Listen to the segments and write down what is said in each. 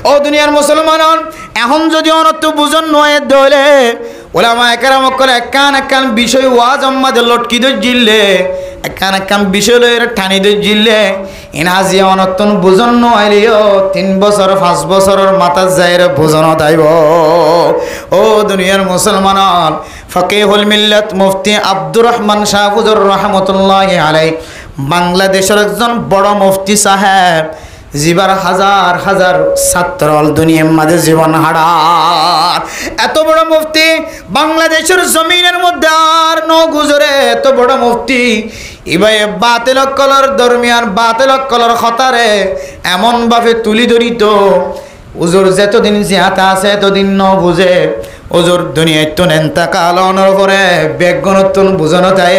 ও দুনিয়ার মুসলমান, এখন যদি অনর্থ বুঝন নয় দলে ওলামা একরাম করে একান বিষয় ওয়াজ আমাদের লটকি দই জিললে একান বিষয় লয়ের ঠানি দই জিললে ইনাজি অনর্থন বুঝন নয়লিও 3 বছর 5 বছরের মাথা যাইর বুঝন তাইব। ও দুনিয়ার মুসলমান, ফকিহুল মিল্লাত মুফতি আব্দুর রহমান শাহ হুজুর রহমতুল্লাহি আলাইহি বাংলাদেশের একজন বড় মুফতি সাহেব, জীবার হাজার হাজার ছাত্র দুনিয়ার মাঝে জীবন হারার এত বড় মুফতি বাংলাদেশের জমিনের মধ্যে আর গুজরে এত বড় মুফতি ইবাই বাতিল কলর দরমিয়ান বাতিল কলর খতারে এমন ভাবে তুলি ধরিত হুজুর যতদিন জিয়াতা আছে এতদিন বুঝে হুজুর দুনিয়ায় তো নেন্তাকাল অনর করে বেগুনতন বুঝানো তাই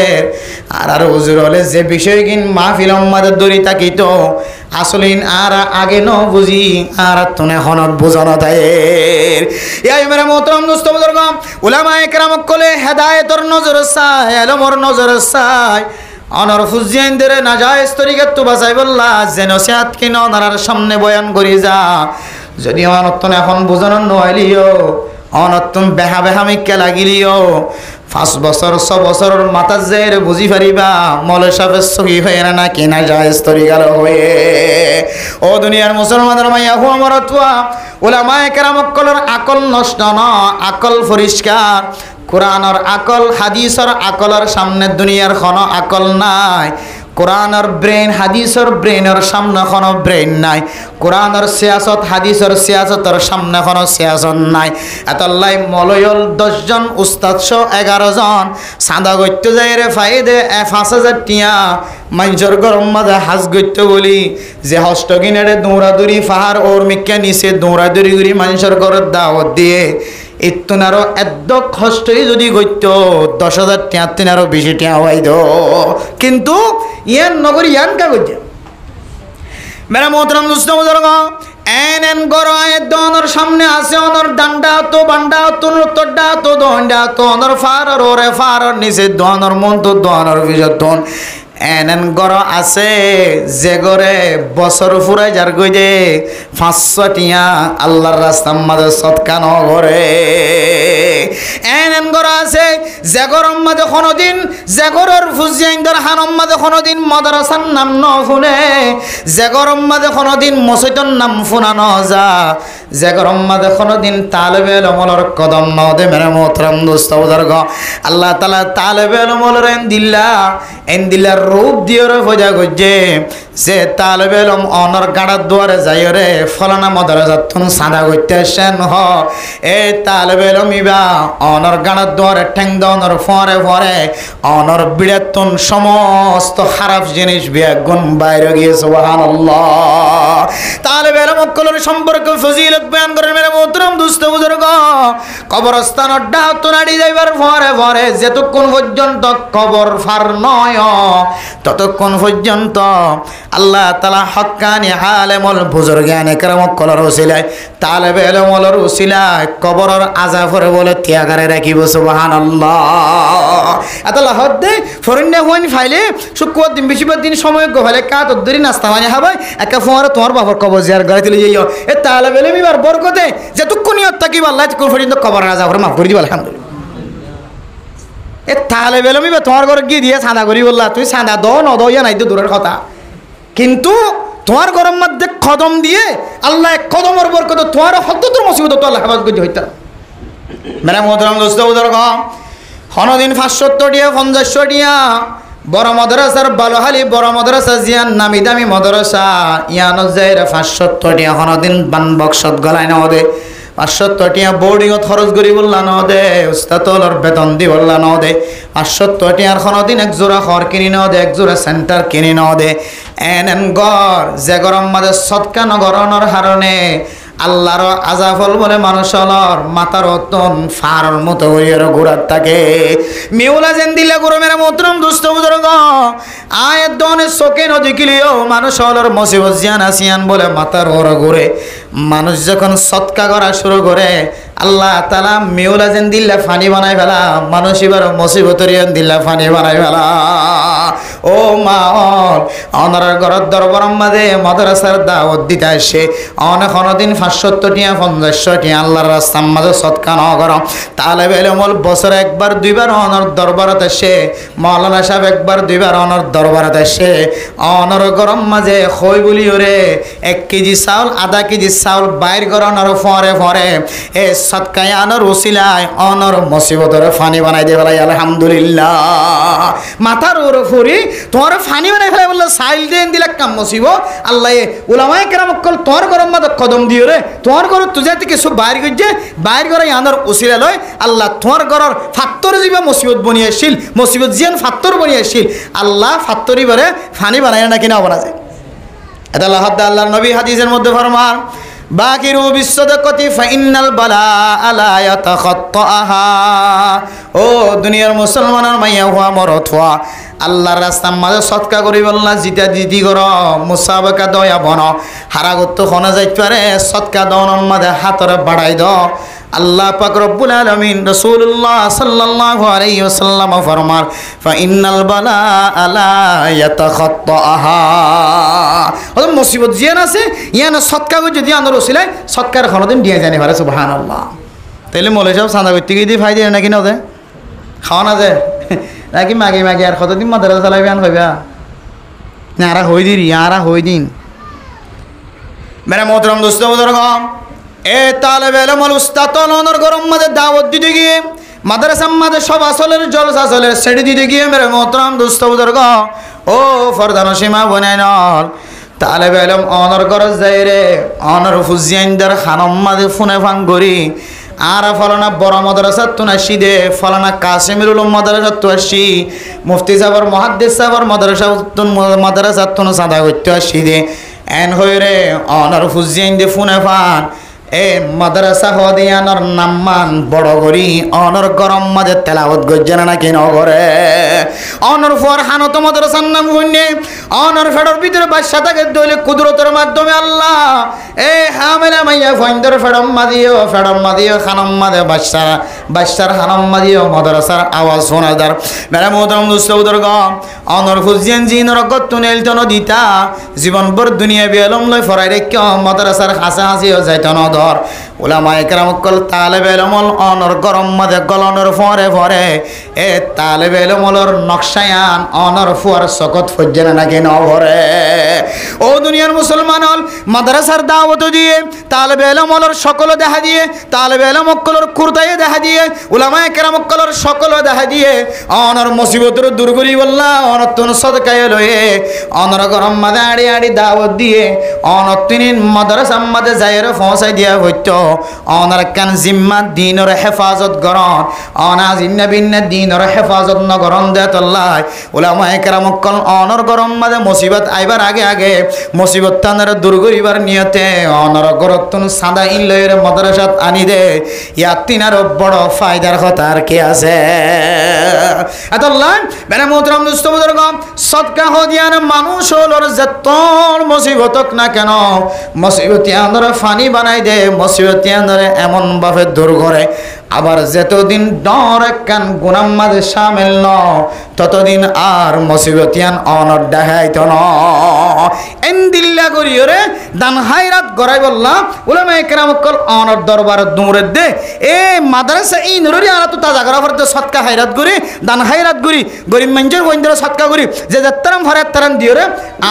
আর হুজুর হলে যে বিষয় কিন মাহফিল আমাদের দড়ি তাকিত আসলিন আর আগে বুঝি আর তনে হনত বুঝানো তাই। এই মেরা মোহতরম দোস্ত বুজুর্গ, উলামা একরাম কলে হেদায়েতর নজর চাই, এলমর নজর চাই, অনর ফুজিয়ানদের নাজায়েজ তরিকাত তো বাঁচাই বললা যে নসিহত কিন ওনার সামনে বয়ান করি যা, যদি অনতন এখন বুঝানো নইলিও অনতন বেহা বেহামিকে লাগিলিও 5 বছর 6 বছরের মাথা জের বুঝি পারিবা মলে সাহেবের সহি হয়ে না কিনা জায়েজ তরিকার হয়ে। ও দুনিয়ার মুসলমানের মাইয়া হু আমার তুয়া উলামা একরাম কলর আকল নষ্ট না, আকল পরিষ্কার। কোরআনের আকল হাদিসের আকলের সামনে দুনিয়ার কোনো আকল নাই। কোরআনের ব্রেন হাদিসের ব্রেনের সামনে কোনো ব্রেন নাই। কোরআনের সিয়াসত হাদিসের সিয়াসতের সামনে কোনো সিয়াসত নাই। এতলাই মলয়ল 10 জন উস্তাদ 11 জন সাদা গত্য যাই রে ফাইদে 5,000 টিয়া মানুষের গরম মাঝে হাজ গত্য বলি যে হস্তগিনারে দৌড়াদৌড়ি পাহাড় ওর মিক্কা নিচে দৌড়াদৌড়ি করি মানুষের ঘরের দাওয়াত দিয়ে ইত্তনারও এদ্দ কষ্টই যদি গত্য 10,000 টিয়া তিনারও বেশি টিয়া হইদ, কিন্তু ইয়ান নগরী ইয়ান কা গজ্য মেরা মোহতরম দোস্ত বুজুর্গ, এন গর আয়াত দনর সামনে আছে অনর ডান্ডা তো বান্ডা তো নতডা তো দন্ডা তো অনর ফার ওরে ফার নিচে দনর মন তো দনর বিজতন এন গর আছে যে গরে বছর ফুরাই যার গইদে 500 টিয়া আল্লাহর রাস্তার মাঝে সৎকা ন করে। এন গর আছে যে গরম মাঝে কোনোদিন যে গরর ফুজিয়াইন্দর হানম মাঝে কোনোদিন মাদ্রাসার নাম ন শুনে, যে গরম মাঝে কোনোদিন মসজিদের নাম শুনা ন যা, যে গরম মাঝে কোনোদিন তালেবে ইলমর কদম ন দে। মেরে মোহতরম দোস্ত বুজুর্গ, আল্লাহ তাআলা তালেবে ইলমর এন দিলা রূপ দিয়ে ভজা গজে যে তালেবে ইলম অনর গাড়ার দুয়ারে যাই রে ফলানা মাদ্রাসা তুন সাদা করতে আসেন হ এই তালেবে ইলম ইবা অনর গাড়ার দুয়ারে ঠ্যাং দনর ফরে ফরে অনর বিড়াতুন সমস্ত খারাপ জিনিস বিয়াগুন বাইরে গিয়ে সুবহানাল্লাহ। তালেবে ইলম কলর সম্পর্কে ফজিলত বয়ান করেন মেরে মোহতরম দোস্ত বুজুর্গ, কবরস্থান ডাক তো নাড়ি যাইবার ফরে ফরে যতক্ষণ পর্যন্ত কবর ফার নয় ততক্ষণ পর্যন্ত আল্লাহ তাআলা হক্কানি আলেমুল বুজুর্গান একরাম কলর ওসিলায় তালেবে ইলমর ওসিলায় কবরের আযাবরে বলে ত্যাগারে রাখিব সুবহানাল্লাহ। আতালা হদ্দে ফরিন্না হইন ফাইলে শুক্রবার দিন বেশিরভাগ দিন সময় গোভালে কাত ধরি নাস্তা মানে হাবাই একা ফোয়ারে তোমার বাবার কবর জিয়ার গাড়ি তুলে যাইও এ তালেবে ইলম ইবার বরকতে যতক্ষণ নিয়ত থাকিব আল্লাহ কোন পর্যন্ত কবরের আযাবরে মাফ করে দিব আলহামদুলিল্লাহ। এ তালেবে ইলম ইবা তোমার ঘরে গিয়ে দিয়ে সাদা করি বললা তুই সাদা দ ন দ ইয়া নাই তো দূরের কথা, কিন্তু তোমার গরম মধ্যে কদম দিয়ে আল্লাহ কদমের বরকত তোমার হদ্দুর মুসিবত তো আল্লাহ হেফাজত করে হইতা। মেরা মোহতরম দোস্ত বুজুর্গ, কোনদিন 570 টিয়া 50 টিয়া বড় মাদ্রাসার বালহালি বড় মাদ্রাসা জিয়ান নামি দামি মাদ্রাসা ইয়ান যাইরা 570 টিয়া কোনদিন বান বক্সত গলায় না দে 570 টিয়া বোর্ডিংত খরচ করি বললা ন দে উস্তাদর বেতন দি বললা ন দে 570 টিয়ার কোনদিন এক জোড়া খর কিনি ন দে এক জোড়া সেন্টার কিনি ন দে এন গর যে গরম মাঝে সৎকা নগরণর হারণে আল্লাহর আজাফল বলে মানুষের মাথার অতন ফারর মতো হইয়ার ঘোরার থাকে মেউলা যেন দিলে গুরু মেরা মোহতরম দুস্থ বুজুর্গ আয়াত দনে চোখে নদিকিলিও মানুষের মুসিবত জিয়ান আসিয়ান বলে মাথার ওর ঘুরে। মানুষ যখন সৎকা করা শুরু করে আল্লাহ তাআলা মেউলা যেন দিল্লা ফানি বানাই ফেলা, মানুষ এবার মুসিবতের দিল্লা ফানি বানাই ফেলা। ও মা অনার ঘরের দরবার মাঝে মাদ্রাসার দাওয়াত দিতে আসে অনেক দিন 570 টিয়া 50 টিয়া আল্লাহর রাস্তার মাঝে সৎকা ন করম। তাহলে বেলমল বছরে একবার দুইবার অনর দরবারত আসে, মৌলানা সাহেব একবার দুইবার অনর দরবারত আসে। অনর গরম মাঝে খই বলি ওরে 1 কেজি চাউল 1/2 কেজি চাউল বাইর করানোর ফরে ফরে এ সৎকায় আনর ওসিলায় অনর মুসিবতরে ফানি বানাই দিয়ে ফেলাই। আলহামদুলিল্লাহ। মাথার ওর ফুরি তোমার ফানি বানাই ফেলাই বললো সাইল দিয়ে দিলে কাম মুসিব। আল্লাহ উলামায়ে কেরাম কল তোমার গরম মাঝে কদম দিও রে, তোমার ঘর তুই যাতে কিছু বাইর করছে বাইর করে আনর ওসিলা লয়। আল্লাহ তোমার ঘরের ফাত্তর যাবা মুসিবত বনিয়েছিল, মুসিবত জিয়ান ফাত্তর বনিয়েছিল। আল্লাহ ফাত্তরি বারে ফানি বানায় না কিনা বলা যায়। এটা আল্লাহর নবী হাদিসের মধ্যে ফরমান বাকিরু বিসসাদাকাতি ফাইন্নাল বালা লা ইয়াতাখাত্তাহা। ও দুনিয়ার মুসলমানের মাইয়া হওয়া মরত হওয়া আল্লাহর রাস্তার মাঝে সৎকা করি বললা জিতা জিতি কর মুসাবাকা দয়া বন হারাগত খনা যাইতে পারে সৎকা দনের মাঝে হাতরে বাড়াই দ। আল্লাহ পাক রব্বুল আলামিন রাসূলুল্লাহ সাল্লাল্লাহু আলাইহি ওয়াসাল্লাম ফরমান ফাইন্নাল বালা লা ইয়াতাখাত্তাহা। ওই মুসিবত জিয়ান আছে ইয়ান সৎকা করে যদি আনর ওসিলায় সৎকার কোনদিন দিয়ে জানি পারে। সুবহানাল্লাহ। তাইলে মলে সব সাদা করতে গিয়ে দিয়ে ফাইদে নাকি না ওদের খাওয়া না যায় নাকি মাগে মাগে আর কতদিন মাদ্রাসা চালাইবে আন কইবা না আরা হই দিন আরা হই দিন। মেরে মোহতরম দোস্ত বুজুর্গ এ তালেবে ইলম ওয়াল উস্তাদ ওনার গরম মাঝে দাওয়াত দিতে গিয়ে মাদ্রাসার মাঝে সব আসলের জলসা আসলের সেটি দিতে গিয়ে মেরে মোহতরম দোস্ত বুজুর্গ ও ফরদান সীমা বনাই নল তালেবে ইলম ওনার গরজ যাই রে ওনার ফুজিয়াইন্দার খানম মাঝে ফোনে ফাং করি আর ফলানা বড় মাদ্রাসা তো আসি দে ফলানা কাসিমুল উলুম মাদ্রাসা তো আসি মুফতি সাহেবর মুহাদ্দিস সাহেবর মাদ্রাসা তো সাদা করতে আসি দে এন হই রে অনার ফুজিয়াইন দে ফোনে ফান এ মাদ্রাসা হদিয়ানোর নাম্মান বড় করি অনর গরম মাঝে তেলাওয়াত গজ্জে না কি নগরে অনর ফর হানত মাদ্রাসার নাম হইনে অনর ফেডর ভিতরে বাদশা থাকে দইলে কুদরতের মাধ্যমে আল্লাহ এ হামেলা মাইয়া ফইন্দর ফেডম মাদিও খানম মাদে বাদশার খানম মাদিও মাদ্রাসার আওয়াজ শোনাদার মেরা মোহতরম দুস্তউদর গ অনর খুজিয়ান জিনর গতুনেল তন দিতা জীবনভর দুনিয়া বিয়ালম লই ফরাই রে ক মাদ্রাসার হাসা হাসিও যাইত ন উলামায়ে কেরাম কল তালেবে ইলমল অনর গরম মাঝে গলনের ফরে ফরে এ তালেবে ইলমলর নকশায়ান অনর ফুয়ার সকত ফজ্জেনা নাকি ন ভরে। ও দুনিয়ার মুসলমান হল মাদ্রাসার দাওয়াত দিয়ে তালেবে ইলমলর সকল দেখা দিয়ে তালেবে ইলম কলর কুরতায়ে দেখা দিয়ে উলামায়ে কেরাম কলর সকল দেখা দিয়ে অনর মুসিবতের দূর করি বললা অনর তুন সদকায়ে লয়ে অনর গরম মাঝে আড়ি আড়ি দাওয়াত দিয়ে অনর তিনি মাদ্রাসার মাঝে যাইরে পৌঁছাই দিয়া হইতো অনার কান জিম্মা দিনের হেফাজত গরন অনা জিন্না বিন্না দিনের হেফাজত নগরন দেতল্লাহ উলামায়ে কেরাম কল অনর গরম মাঝে মুসিবত আইবার আগে আগে মুসিবত তানের দূর করিবার নিয়তে অনর গরতুন সাদা ইল্লের মাদ্রাসাত আনি দে ইয়া তিনার বড় ফায়দার কথা আর কি আছে। এতল্লাহ বেনা মোহতরম দুস্থ বুজুর্গ সদকা হদিয়ান মানুষ হলোর যতর মুসিবতক না কেন মুসিবত আনর ফানি বানাই দে মুসিবতিয়ান ধরে এমন ভাবে দূর করে আবার যতদিন ডর কান গুনাম মাঝে শামিল ন ততদিন আর মুসিবতিয়ান অনর দেখাইত ন এন্দিল্লা করিও রে দান হাইরাত গড়াই বললা উলামায়ে কেরাম কল অনর দরবার দৌড়ে দে এ মাদ্রাসা এই নুরি আলা তো তাজা করা পড়তে সৎকা হাইরাত করি দান হাইরাত করি গরিব মানুষের বইন্দর সৎকা করি যে যাত্রাম ভরে তারান দিও রে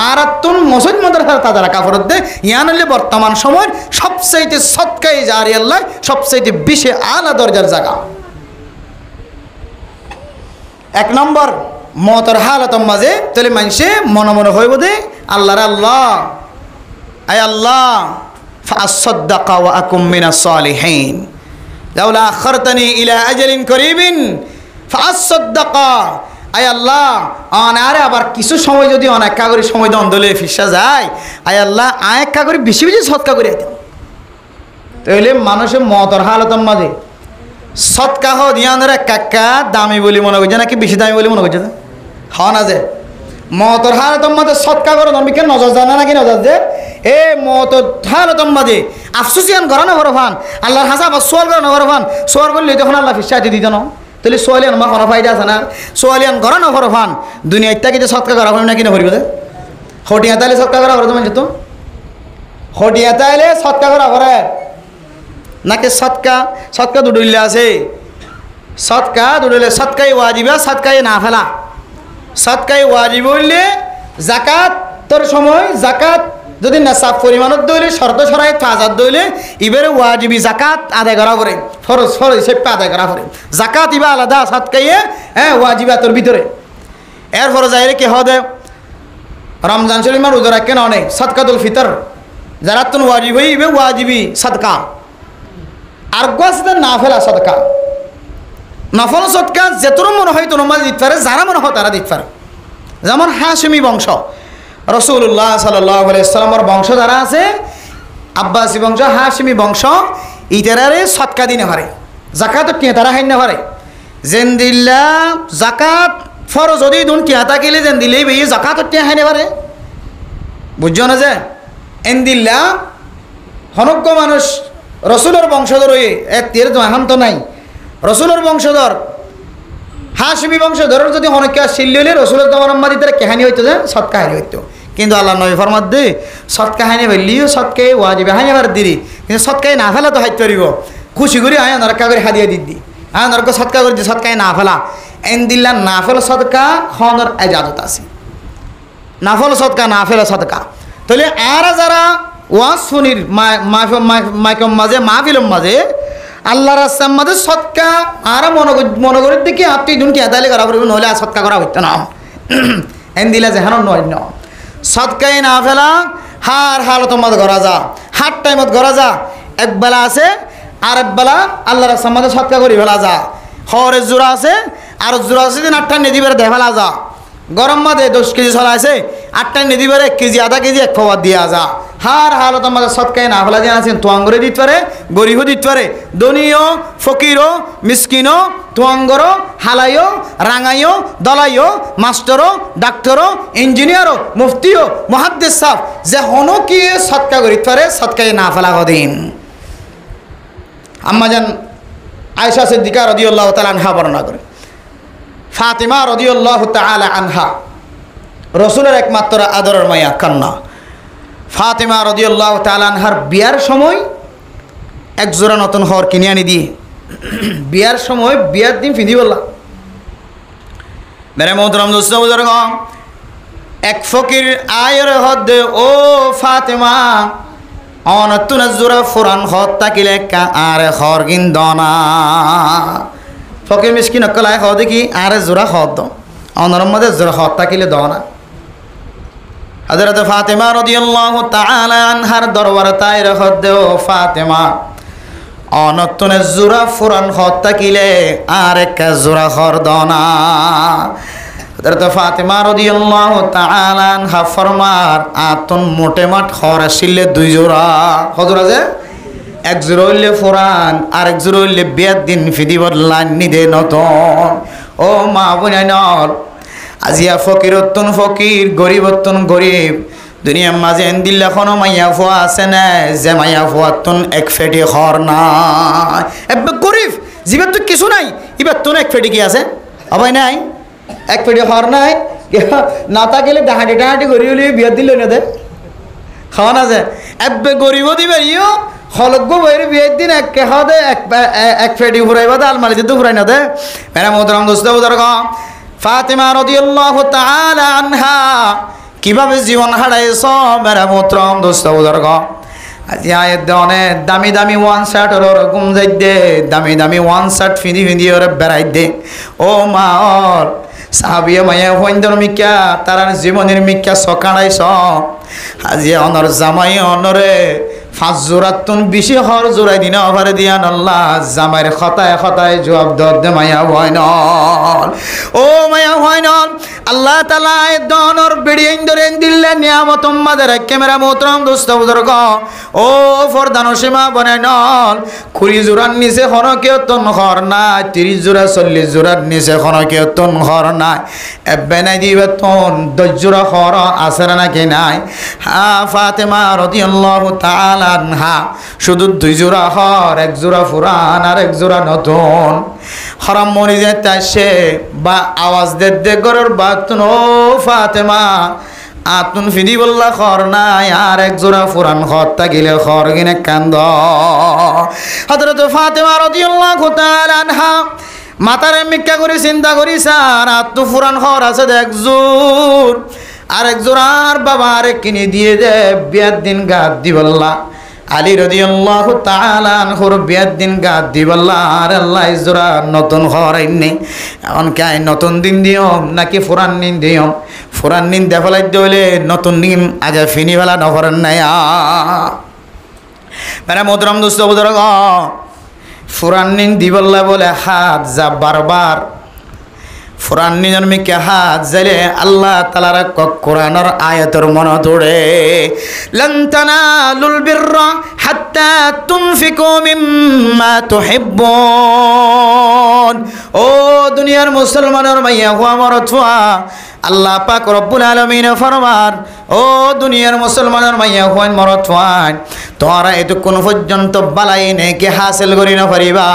আর তুন মসজিদ মাদ্রাসা তাজা রাখা পড়ত দে ইয়ানলে বর্তমান সময় সবচাইতে সৎকাই জারি আল্লাহ সবচাইতে বেশি আলা দরজার জায়গা। এক নম্বর মতর হালত মাঝে তাহলে মানুষে মনে মনে হইব দে আল্লাহর আল্লাহ আয় আল্লাহ ফাসাদ্দাকা ওয়া আকুম মিনাস সালিহিন লাউলা আখারতানি ইলা আজালিন করিবিন ফাসাদ্দাকা আয় আল্লাহ আনারে আবার কিছু সময় যদি অনেকা করে সময় দলে ফিসা যায় আয় আল্লাহ আয়েকা করে বেশি বেশি সৎকা করে দিতাম তাহলে মানুষের মতর হালতর মাঝে সৎকা হদিয়ানের কাকা দামি বলি মনে করছে নাকি বেশি দামি বলি মনে করছে হওয়া না যে মতর হালতর মাঝে সৎকা করো নমিকে নজর জানা নাকি নজর যে এ মতর হালতর মাঝে আফসুসিয়ান ঘর না ফান আল্লাহর হাসা বা সোয়াল করে না ফান সোয়াল করলে তখন আল্লাহ ফিসাইতে দিত না তাহলে সোয়ালিয়ান মা কোনো ফায়দা আছে না সোয়ালিয়ান ঘর না ফান দুনিয়া ইত্যাদি যে সৎকা করা হয় না কিনা করিব হটিয়া তাইলে সৎকা করা করে তোমার যেত হটিয়া তাইলে সৎকা করা করে নাকি সৎকা দুডুল্লে আছে সৎকা দুডুলে সৎকাই ওয়াজিবা সৎকাই না ফেলা সৎকাই ওয়াজিব হইলে জাকাতর সময় জাকাত যদি নেশাব পরিমাণত দইলে শর্ত সরাই তাজাত দইলে ইবারে ওয়াজিবি জাকাত আদায় করা পড়ে ফরজ হিসেবে আদায় করা পড়ে জাকাত ইবা আলাদা সৎকাইয়ে ওয়াজিবাতর ভিতরে এর ফরজ আইলে কি হবে রমজান শরীফ রোজা রাখেন অনেক সদকাতুল ফিতর যারা তুন ওয়াজিব হইবে ওয়াজিবি সদকা আর গোয়াসতে না ফেলা সদকা নফল সদকা যেতর মনে হয় তোর মাঝে দিতে পারে যারা মনে হয় তারা দিতে পারে যেমন হাশিমি বংশ রাসূলুল্লাহ সাল্লাল্লাহু আলাইহি সাল্লামের বংশ যারা আছে আব্বাসী বংশ হাশিমি বংশ ইতারারে সদকা দিনে পারে জাকাত টিয়া তারা হাইন না পারে যেন দিল্লা জাকাত ফরজ যদি দুন টিয়া তাকিলে যেন দিলেই বেয়ে জাকাত টিয়া হাইনে পারে বুঝছো না যে এন দিল্লা হনজ্ঞ মানুষ রসুলের বংশধর হয়ে এক তীর এখন তো নাই রসুলের বংশধর হাশিমি বংশধরের যদি হনকা শিল্লি রসুলের দমরম্মাদি তারা কাহিনী হইতো যে সৎ কাহিনী হইতো কিন্তু আল্লাহ নবী ফরমাত দে সৎ কাহিনী বললিও সৎকে ওয়াজিবে হাই আবার দিদি কিন্তু সৎকাই না ফেলা তো হাইতে পারিব খুশি করি আয় নরকা করে হাদিয়া দিদি আয় নরক সৎকা করে দি সৎকাই না ফেলা এন দিল্লা না ফেল সৎকা খনর এজাজত আছে না ফেল সৎকা না ফেল সৎকা তাহলে আর যারা ওয়াজ শুনির মাইকম মাঝে মাহফিলম মাঝে আল্লাহ রাস্তার মাঝে সৎকা আর মনোগরের দিকে আপনি দুন কি আদায় করা পড়বে নহলে আর সৎকা করা হইতো না এন দিলা যেহানো নয় ন সৎকাই না ফেলা হার হালতর মাঝে ঘরা যা হার টাইমত ঘরা যা একবেলা আছে আর একবেলা আল্লাহ রাস্তার মাঝে সৎকা করি ফেলা যা হরের জোড়া আছে আর জোড়া আছে দিন 8টা নেদিবার দেহ ফেলা যা গরম মাঝে 10 কেজি চলা আছে 8টা নেদিবার 1 কেজি আধা কেজি এক খাবার দিয়া যা হার হালত আমাদের সৎকাই না ফেলা দিয়ে আছেন তোয়াঙ্গরে দিতে পারে গরিবও দিতে পারে ধনীও ফকিরও মিসকিনও তোয়াঙ্গরও হালাইও রাঙাইও দলাইও মাস্টারও ডাক্তারও ইঞ্জিনিয়ারও মুফতিও মুহাদ্দিস সাহেব যে হনো কি সৎকা করিতে পারে সৎকাই না ফেলা কদিন আম্মাজান আয়েশা সিদ্দিকা রাদিয়াল্লাহু তাআলা আনহা বর্ণনা করে ফাতিমা রাদিয়াল্লাহু তাআলা আনহা রসুলের একমাত্র আদরের মায়া কন্যা ফাতিমা রাদিয়াল্লাহু তাআলা আনহার বিয়ার সময় এক জোড়া নতুন হর কিনে আনি দিয়ে বিয়ার সময় বিয়ার দিন ফিদি বললাম মেরে মোহতরম দোস্ত বুজুর্গ এক ফকির আয়ের হদে ও ফাতিমা অনতুন জোড়া ফুরান হদ তাকিলে আর হর গিন দনা ফকির মিসকিন অকলায় হদ কি আর জোড়া হদ অনরম মধ্যে জোড়া হদ তাকিলে দনা হযরত ফাতিমা রাদিয়াল্লাহু তাআলা আনহার দরবার তাইর হদে ও ফাতিমা অনতুনে জোড়া ফুরান হদ তাকিলে আর এক জোড়া হর দনা হযরত ফাতিমা রাদিয়াল্লাহু তাআলা আনহা ফরমার আতন মোটে মাঠ হর আসিলে 2 জোড়া হযর আছে এক জোড়া হইলে ফুরান আর এক জোড়া হইলে বিয়ার দিন ফিদি বদলান নিদে নতুন ও মা বোনাইনর আজিয়া ফকিরত্তন ফকির গরিবত্তন গরিব দুনিয়ার মাঝে এন্দিল্লা কোনো মাইয়া ফুয়া আছে না যে মাইয়া ফুয়াত্তন এক ফেটি হর নাই এবার গরিব জীবের তো কিছু নাই এবার তোর এক ফেটি কি আছে অবাই নাই এক ফেটি হর নাই না তা গেলে ডাহাটি ডাহাটি গরিব হলে বিয়ার দিল না দে খাওয়া না যায় এবার গরিবও দিবে ইও হলগ্য বইয়ের বিয়ের দিন এক খাওয়া দে এক ফেটি ফুরাইবা দে আলমারিতে তো ফুরাই না দে মেরা মোহতরম দোস্ত বুজুর্গ ফাতিমা রাদিয়াল্লাহু তাআলা আনহা কিভাবে জীবন হারাইছ মেরা মোহতরম দোস্ত বুজুর্গ আজি আয়ের দনে দামি দামি ওয়ান শার্ট ওরকম যাই দে দামি দামি ওয়ান শার্ট ফিদি ফিদি ওরে বেড়াই দে ও মা ওর সাহাবিয়া মায়া হইন্দর মিক্কা তারার জীবনের মিক্কা সকাড়াইছ আজি অনর জামাই অনরে 5 জোড়াতুন বেশি হর জোড়াই দিন অভারে দিয়ান আল্লাহ জামাইর খতায় খতায় জবাব দে মায়া হয় না ও মায়া হয় না আল্লাহ তাআলা এ দনর বেড়িয়ে ধরে দিলে নিয়ামত উম্মাদের ক্যামেরা মোহতরম দোস্ত বুজুর্গ ও ফরদান সীমা বনে নল 20 জোড়ার নিচে কোন কেউ তন ঘর নাই 30 জোড়া 40 জোড়ার নিচে কোন কেউ তন ঘর নাই এবে নাই দিবে তন 10 জোড়া ঘর আছে নাকি নাই ফাতেমা রাদিয়াল্লাহু তাআলা আনহা শুধু 2 জোড়া ঘর 1 জোড়া পুরান আর 1 জোড়া নতুন হারাম মরি যেতে আসে বা আওয়াজ দে গরর বাতুন ও ফাতেমা আতুন ফিদি বললা খর নাই আর 1 জোড়া পুরান ঘর তাগিলে খর গিনে কান্দ হযরত ফাতেমা রাদিয়াল্লাহু তাআলা আনহা মাতারে মিক্কা করে চিন্তা করি স্যার আত্ম পুরান ঘর আছে 1 জোড় আর 1 জোড়ার বাবা আরে কিনে দিয়ে দে বিয়ার দিন গাদ দিবল্লা আলী রাদিয়াল্লাহু তাআলা আনহুর বিয়ার দিন গাদ দিবল্লা আর আল্লাহ জোড়া নতুন ঘর আইনে এখন কাই নতুন দিন দিও নাকি পুরান দিন দিও পুরান দিন দেফলাই দইলে নতুন দিন আজ ফিনি বেলা নকরেন নাই মানে মোহতরম দোস্ত বুজুর্গ পুরান দিন দিবল্লা বলে হাত যা বারবার পুরান দিনের মিকে হাত যাইলে আল্লাহ তাআলার কোরআনের আয়াতের মনে ধরে লান তানালুল বিররা হাত্তা তুনফিকু মিম্মা তুহিব্বুন ও দুনিয়ার মুসলমানের মাইয়া হুয়া মরতুয়া আল্লাহ পাক রব্বুল আলামিন ফরমান ও দুনিয়ার মুসলমানের মাইয়া হুয়া মরতুয়া তোরা এতক্ষণ পর্যন্ত বালাই নেকি হাসিল করি না পারিবা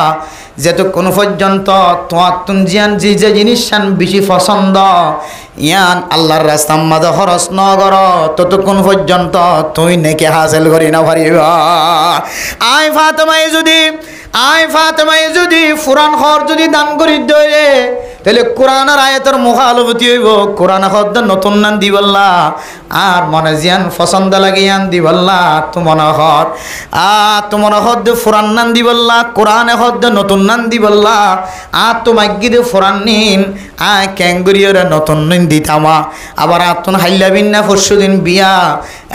যতক্ষণ পর্যন্ত তোমার তুন জিয়ান যে জিনিস বেশি পছন্দ ইয়ান আল্লাহর রাস্তার মাঝে খরচ ন কর ততক্ষণ পর্যন্ত তুই নেকি হাসিল করি না পারিবা আয় ফাতেমায় যদি ফুরান খর যদি দান করি দইলে তাহলে কোরআনের আয়াতের মুখালবতি হইব কোরআন হদ নতুন নান দিবল্লা আর মনে জিয়ান পছন্দ লাগে ইয়ান দিবল্লা তোমার হর তোমার হদ ফুরান নান দিবল্লা কোরআনে হদ নতুন নান দিবল্লা তোমার গিয়ে ফুরান নিন ক্যাঙ্গুরিয়র নতুন নিন দিতামা আবার আতুন হাইলা বিন না পরশু দিন বিয়া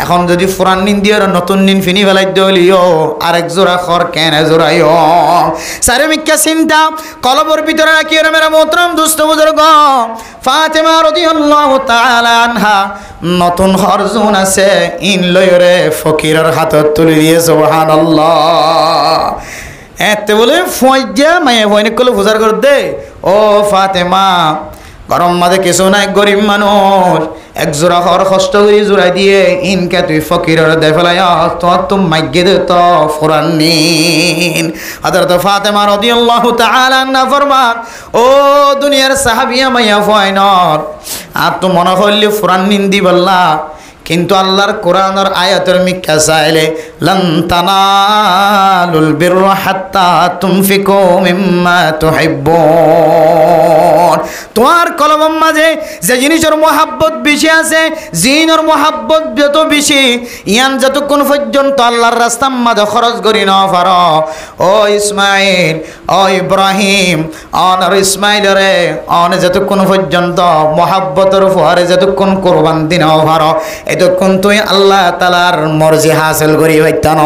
এখন যদি ফুরান নিন দিয়ে নতুন নিন ফিনি ফেলাই দিও আর 1 জোড়া খর কেন জোড়াইও সারে মিক্কা চিন্তা কলবর ভিতরে রাখি মেরা মোহতরম দুস্থ বুজুর্গ ফাতেমা রাদিয়াল্লাহু তাআলা আনহা নতুন হরজুন আছে ইন লয়রে ফকিরের হাতত তুলে দিয়ে সুবহানাল্লাহ এতে বলে ফয়জা মায়ে হয়নি কলে বুঝার করে দে ও ফাতেমা গরম মাঝে কিছু নাই গরিব মানুষ 1 জোড়া হর কষ্ট করে জোড়াই দিয়ে ইনকে তুই ফকিরের দে ফেলাই তোমার তো মাইগে দে তো ফুরান নিন হযরত ফাতেমা রাদিয়াল্লাহু তাআলা আনহা ফরমান ও দুনিয়ার সাহাবিয়া মাইয়া ফয়নর আর তো মনে হইলে ফুরান নিন দিবল্লা কিন্তু আল্লাহর কোরআনের আয়াতের মিক্কা চাইলে লান তানালুল বিররা হাত্তা তুনফিকু মিম্মা তুহিব্বুন তোমার কলমের মাঝে যে জিনিসের মহাব্বত বেশি আছে জিনের মহাব্বত যত বেশি ইয়ান যতক্ষণ পর্যন্ত আল্লাহর রাস্তার মাঝে খরচ করি না পারো ও ইসমাইল ও ইব্রাহিম অনর ইসমাইলরে অন যতক্ষণ পর্যন্ত মহাব্বতের ফুয়ারে যতক্ষণ কোরবান দিন পারো এতক্ষণ তুই আল্লাহ তাআলার মর্জি হাসিল করি হইতান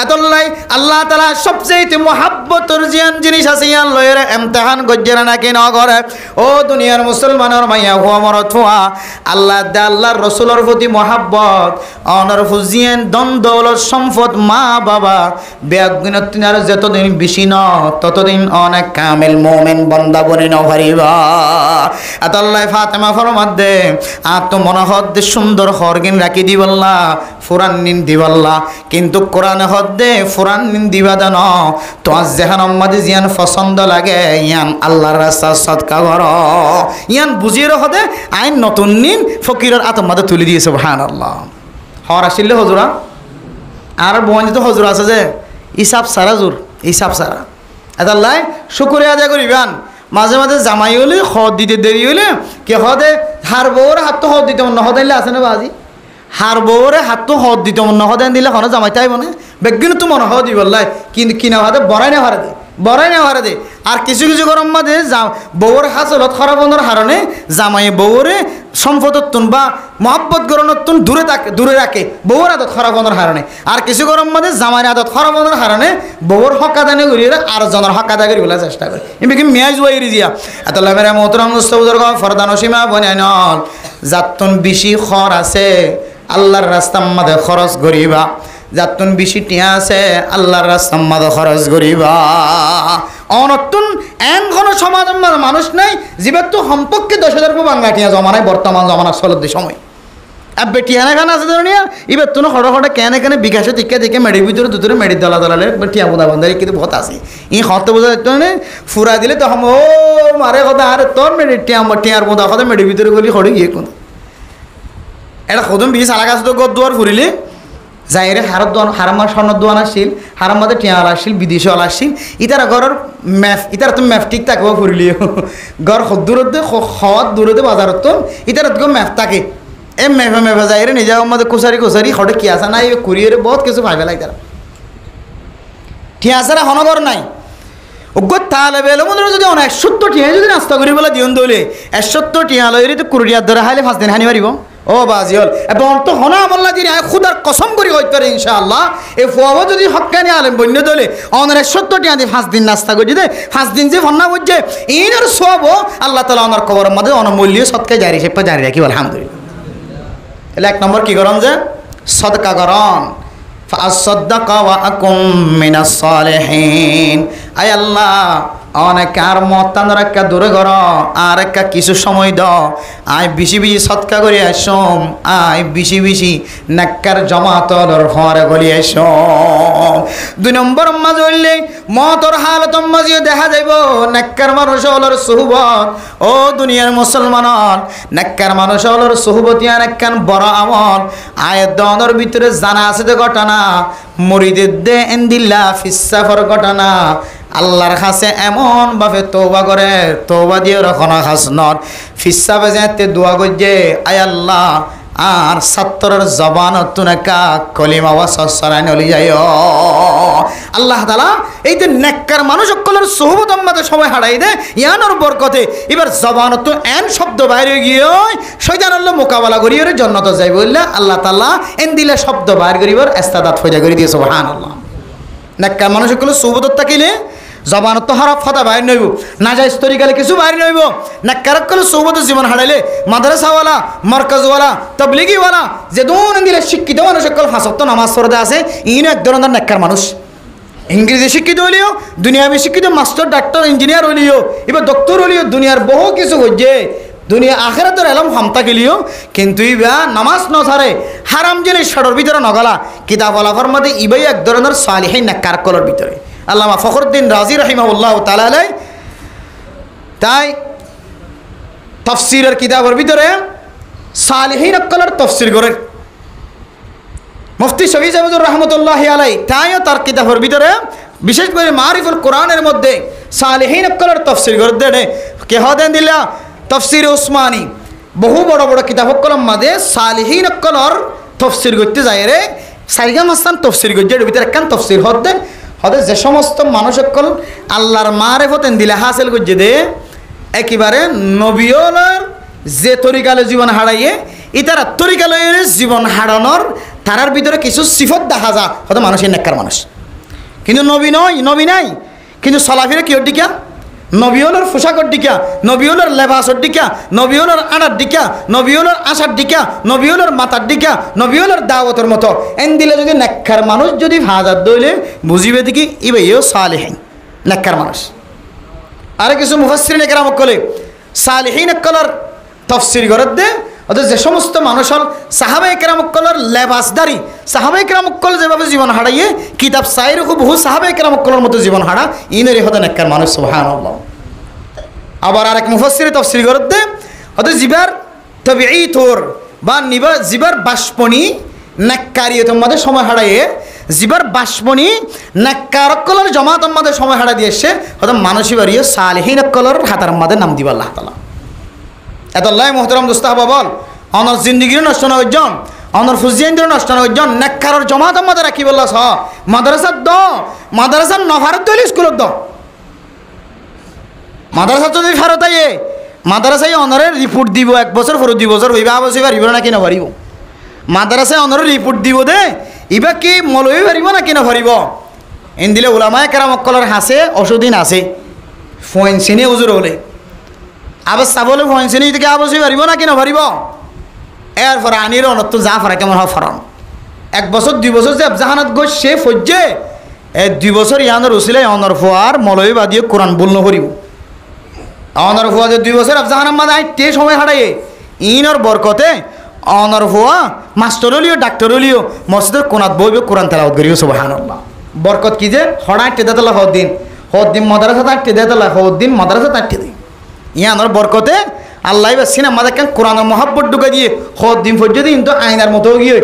এতলাই আল্লাহ তাআলা সবচেয়ে মহাব্বতের জিনিস আছে ইয়ান লয়ের ইমতিহান গজ্জরা নাকি না করে ও দুনিয়ার মুসলমানের মাইয়া হুয়া মরতুয়া আল্লাহ দে আল্লাহর রাসূলের প্রতি মহাব্বত অনর ফুজিয়ান দন দৌলত সম্পদ মা বাবা বেগুণতিন আর যতদিন বেশি ন ততদিন অনেক কামিল মুমিন বান্দা বনি না পারিবা এতলাই ফাতেমা ফরমাত দে আত মনোহদ সুন্দর হরগিন রাখি দিবল্লা ফুরান নিন দিবল্লা কিন্তু কোরআনে হদ্দে ফুরান নিন দিবা দান তোমার যেখান মাঝে জিয়ান পছন্দ লাগে ইয়ান আল্লাহর রাস্তা সদকা কর ইয়ান বুঝিয়ে হদে আইন নতুন নিন ফকিরের আতম মাঝে তুলে দিয়েছে সুবহানাল্লাহ হর আসলে হজুরা আর বোন তো হজুর আছে যে ইসাব সারা জোর ইসাব সারা এতাল্লাই শুকুরিয়া আদায় করিবান মাঝে মাঝে জামাই হলে হদ দিতে দেরি হলে কে হদে হার বউরে হাত তো হদ দিতে মন হদাইলে আছে না বাজি হার বউরে হাত তো হদ দিতে মন হদাই দিলে হন জামাই তাই মনে বেগিন তো মনে হদি বললাই কিন্তু কিনা হাতে বড়াই না হারে দে বড়াই না হারে দে আর কিছু কিছু গরম মাঝে বউর হাসলত খারাপ বন্ধর হারণে জামাই বউরে সম্পদত্তুন বা মহব্বত গরণত্তুন দূরে রাখে বউর আদত খারাপ হওয়ার হারণে। আর কিছু গরম মধ্যে জামাই আদত খারাপ হওয়ার হারণে বউর হক আদানি করিয়ে আর জনের হক আদায় করি বলার চেষ্টা করে। এমনি কি মেয়াজ ওয়াই রিজিয়া এত মেরা মোহতরম মুস্তাফুজুর ফরদান সীমা বনাইনল যাতুন বেশি খর আছে আল্লাহর রাস্তার মধ্যে খরচ করিবা, যাতুন বেশি টিয়া আছে আল্লাহর রাস্তার মধ্যে খরচ করিবা। অনতুন এন কোনো সমাজের মানুষ নাই জীবের তো সম্পর্কে 10,000 বাংলা টিয়া জমা নাই বর্তমান জমানার চলতে সময়। আবে টিয়া না খানা আছে ধরনিয়া এবার তো হড়ে কেনে কেনে বিকাশে টিকা দেখে মেডির ভিতরে দুটোরে মেডির দলালে টিয়া বোধা বন্ধারে কিন্তু বহুত আছে ই হতে বোঝা মানে ফুরা দিলে তখন ও মারে কথা আরে তোর মেডির টিয়ার বোধা কথা মেডির ভিতরে গলি হড়ে গিয়ে কোন এটা সদম বিশ আলাগ আছে তো গদ দুয়ার ফুরিলে যাইরে হারামার স্বর্ণ দোয়ান আসছিল হারাম মাঝে টিয়া আসছিল বিদেশে আসছিল ইতারা ঘরের ম্যাপ ইতারা তো ম্যাপ ঠিক থাকবো ফুরিলিও ঘর দূরতে হওয়ার দূরতে বাজারত তো ইতারা তো ম্যাপ থাকে এ ম্যাপে যাইরে নিজে আমাদের কোসারি হটে কি আসা নাই কুরিয়ারে বহুত কিছু ভাইবে লাগে তারা টিয়া আসারা হনগর নাই অজ্ঞ তাহলে বেলে মনে যদি অনেক 70 টিয়া যদি নাস্তা করি বলে দিন দৌলে 170 টিয়া লইরে তো কুড়িয়ার ধরে হাইলে 5 দিন হানি মারিব ও বাজি হল এবং তো হনা আমল্লা দিন খুদার কসম করি হইতে পারে ইনশাআল্লাহ এই ফুয়াবো যদি হক্কানি আলেম বন্য দলে অনের 70 টিয়া দিয়ে 5 দিন নাস্তা করি দে 5 দিন যে ফন্না বুঝছে ইনার সোয়াবো আল্লাহ তাআলা ওনার কবরের মধ্যে অনমূল্য সদকা জারি সেপা জারি রাখি আলহামদুলিল্লাহ। এলে এক নম্বর কি করন যে সদকা করন ফাসাদদাকা ওয়া আকুম মিনাস সালিহিন। আয় আল্লাহ অনেক আর মতান রাখা দূরে ঘর আর একটা কিছু সময় দাও আয় বেশি বেশি সৎকা করে আসম আয় বেশি নাক্কার জমাতর ঘরে গলি আসম। 2 নম্বর মাঝে হইলে মতর হালত মাঝে দেখা যাইব নাক্কার মানুষ হলর সুহবত ও দুনিয়ার মুসলমান নাক্কার মানুষ হলর সুহবত আর একখান বড় আমল আয় দনের ভিতরে জানা আছে যে ঘটনা মুরিদের দে এন্দিল্লা ফিসাফর ঘটনা আল্লাহর কাছে এমন ভাবে তওবা করে তওবা দিয়ে রখনা হাসনত ফিসাবে যেতে দোয়া করছে আয় আল্লাহ আর সত্তরের জবানত তুনাকা কলিমা ওয়া সসরান হলি যায় আল্লাহ তাআলা এই যে নেককার মানুষ সকলের সুহবত আমাদের সময় হারাই দে ইয়ানোর বরকতে এবার জবানত এন শব্দ বাইরে গিয়ে শয়তান আল্লাহ মোকাবেলা করিয়ে জান্নাত যাই বললা আল্লাহ তাআলা এন দিলে শব্দ বাইর করিবার ইস্তাদাত ফয়দা করে দিয়ে সুবহানাল্লাহ। নেককার মানুষ সকলের সুহবত থাকিলে জবানত তো হারাপ ফাতা বাইর নইব না যায় তরিকালে কিছু বাইর নইব নেককারক কলে সুহবত জীবন হারাইলে মাদ্রাসাওয়ালা মার্কাজওয়ালা তাবলিগিওয়ালা যে দুন দিলে শিক্ষিত মানুষ সকল ফাঁসত নামাজ পড়তে আছে ইনো এক ধরনের নেককার মানুষ ইংরেজি শিক্ষিত হলিও দুনিয়াবি শিক্ষিত মাস্টার ডাক্তার ইঞ্জিনিয়ার হলিও এবার ডক্টর হলিও দুনিয়ার বহু কিছু হচ্ছে দুনিয়া আখেরাতের এলম হামতা গেলিও কিন্তু ইবা নামাজ ন ছাড়ে হারাম জিনিস সাড়র ভিতরে নগলা কিতাব আলাফার মধ্যে ইবাই এক ধরনের সালিহিন নেককার কলর ভিতরে আল্লামা ফখরুদ্দিন রাজি রাহিমাহুল্লাহ তাআলা আলাই তাই তাফসীরের কিতাবের ভিতরে সালিহিন কলর তাফসীর করেন মুফতি শফি জাবিদুর রহমতুল্লাহি আলাই তাইও তার কিতাবের ভিতরে বিশেষ করে মারিফুল কোরআনের মধ্যে সালিহিন কলর তাফসীর করে দেন কে হদেন দিলা তাফসীর উসমানী বহু বড় বড় কিতাব কলম মধ্যে সালিহিন কলর তাফসীর করতে যায় রে সাইগাম হাসান তাফসীর করতে এর ভিতরে একখান তাফসীর হদেন হতে যে সমস্ত মানুষ সকল আল্লাহর মারিফতেন দিলে হাসিল করছে দে একেবারে নবীওয়ালার যে তরিকালে জীবন হারাইয়ে ইতারা তরিকালয়ের জীবন হারানোর তারার ভিতরে কিছু সিফত দেখা যা হয়তো মানুষের নেককার মানুষ কিন্তু নবী নাই কিন্তু সলাফিরে কিয়র দিকা নবীওয়ালার পোশাকর দিকা নবীওয়ালার লেবাসর দিকা নবীওয়ালার আনার দিকা নবীওয়ালার আশার দিকা নবীওয়ালার মাথার দিকা নবীওয়ালার দাওয়াতের মতো এন দিলে যদি নেককার মানুষ যদি হাজার দইলে বুঝিবে দেখি ইবেও সালেহিন নেককার মানুষ। আর কিছু মুফাসসিরিন কেরাম কলে সালেহিন কলর তাফসীর করত দে অর্থাৎ যে সমস্ত মানুষ হল সাহাবায়ে কেরাম কলর লেবাসদারি সাহাবায়ে কেরাম কল যেভাবে জীবন হারাইয়ে কিতাব সাইর বহু সাহাবায়ে কেরাম কলর মতো জীবন হারা ইনেরই হতে নেককার মানুষ সুবহানাল্লাহ। আবার আরেক মুফাসসির তাফসীর করত দে অর্থাৎ জিবার তাবিঈ তোর বা নিবা জিবার বাষ্পনি নেককারিয়তের মধ্যে সময় হারাইয়ে জিবার বাষ্পনি নেককার কলর জমাতের মধ্যে সময় হারা দিয়েছে অর্থাৎ মানুষই বাড়িয়ে সালেহিন কলর হাতার মধ্যে নাম দিবা আল্লাহ তাআলা। এতল্লাই মোহতরম দোস্তাহ বল অনর জিন্দগিও নষ্ট না হইজন অনর ফুজিয়েন্দ্র নষ্ট না হইজন নেককারর জমাত মধ্যে রাখি বললা স মাদ্রাসার নফারত দইলে স্কুলত দ মাদ্রাসা যদি ফেরত আইয়ে মাদ্রাসায় অনরের রিপোর্ট দিব 1 বছর পর 2 বছর হইবা আবশ্যই পারিব না কিনা পারিব মাদ্রাসায় অনরের রিপোর্ট দিব দে ইবা কি মলই পারিব না কিনা পারিব এন দিলে ওলামায়ে কেরাম অকলের হাসে ওষুদিন আছে ফয়েন সিনে উজুর হলে আবার সাবলে ফয়েন সিনে থেকে আবশ্যই পারিব না কিনা পারিব এরপর আনির অনত্ব যা ফারা কেমন হয় ফরান 1 বছর 2 বছর যে জাহানাত গো সে ফজ্জে 2 বছর ইয়ানোর উসিলাই অনর ফোয়ার মলই বাদিয়ে কোরআন বলন করিব অনর ফোয়া যে 2 বছর জাহানাম মাদা আইতে সময় হারাইয়ে ইনর বরকতে অনর ফোয়া মাস্টার হলিও ডাক্তার হলিও মসজিদের কোনাত বইবে কোরআন তেলাওয়াত করিও সুবহানাল্লাহ বরকত কি যে হড়াইতে দেতলা হদ্দিন মাদ্রাসা তাইতে দেতলা হদ্দিন মাদ্রাসা তাইতে দে ইয়ানোর বরকতে আল্লাহ বা সিনেমা দেখেন কোরআনের মহাব্বত ঢুকে দিয়ে হদ্দিন ফজ্জে দিন তো আইনার মতো গিয়ে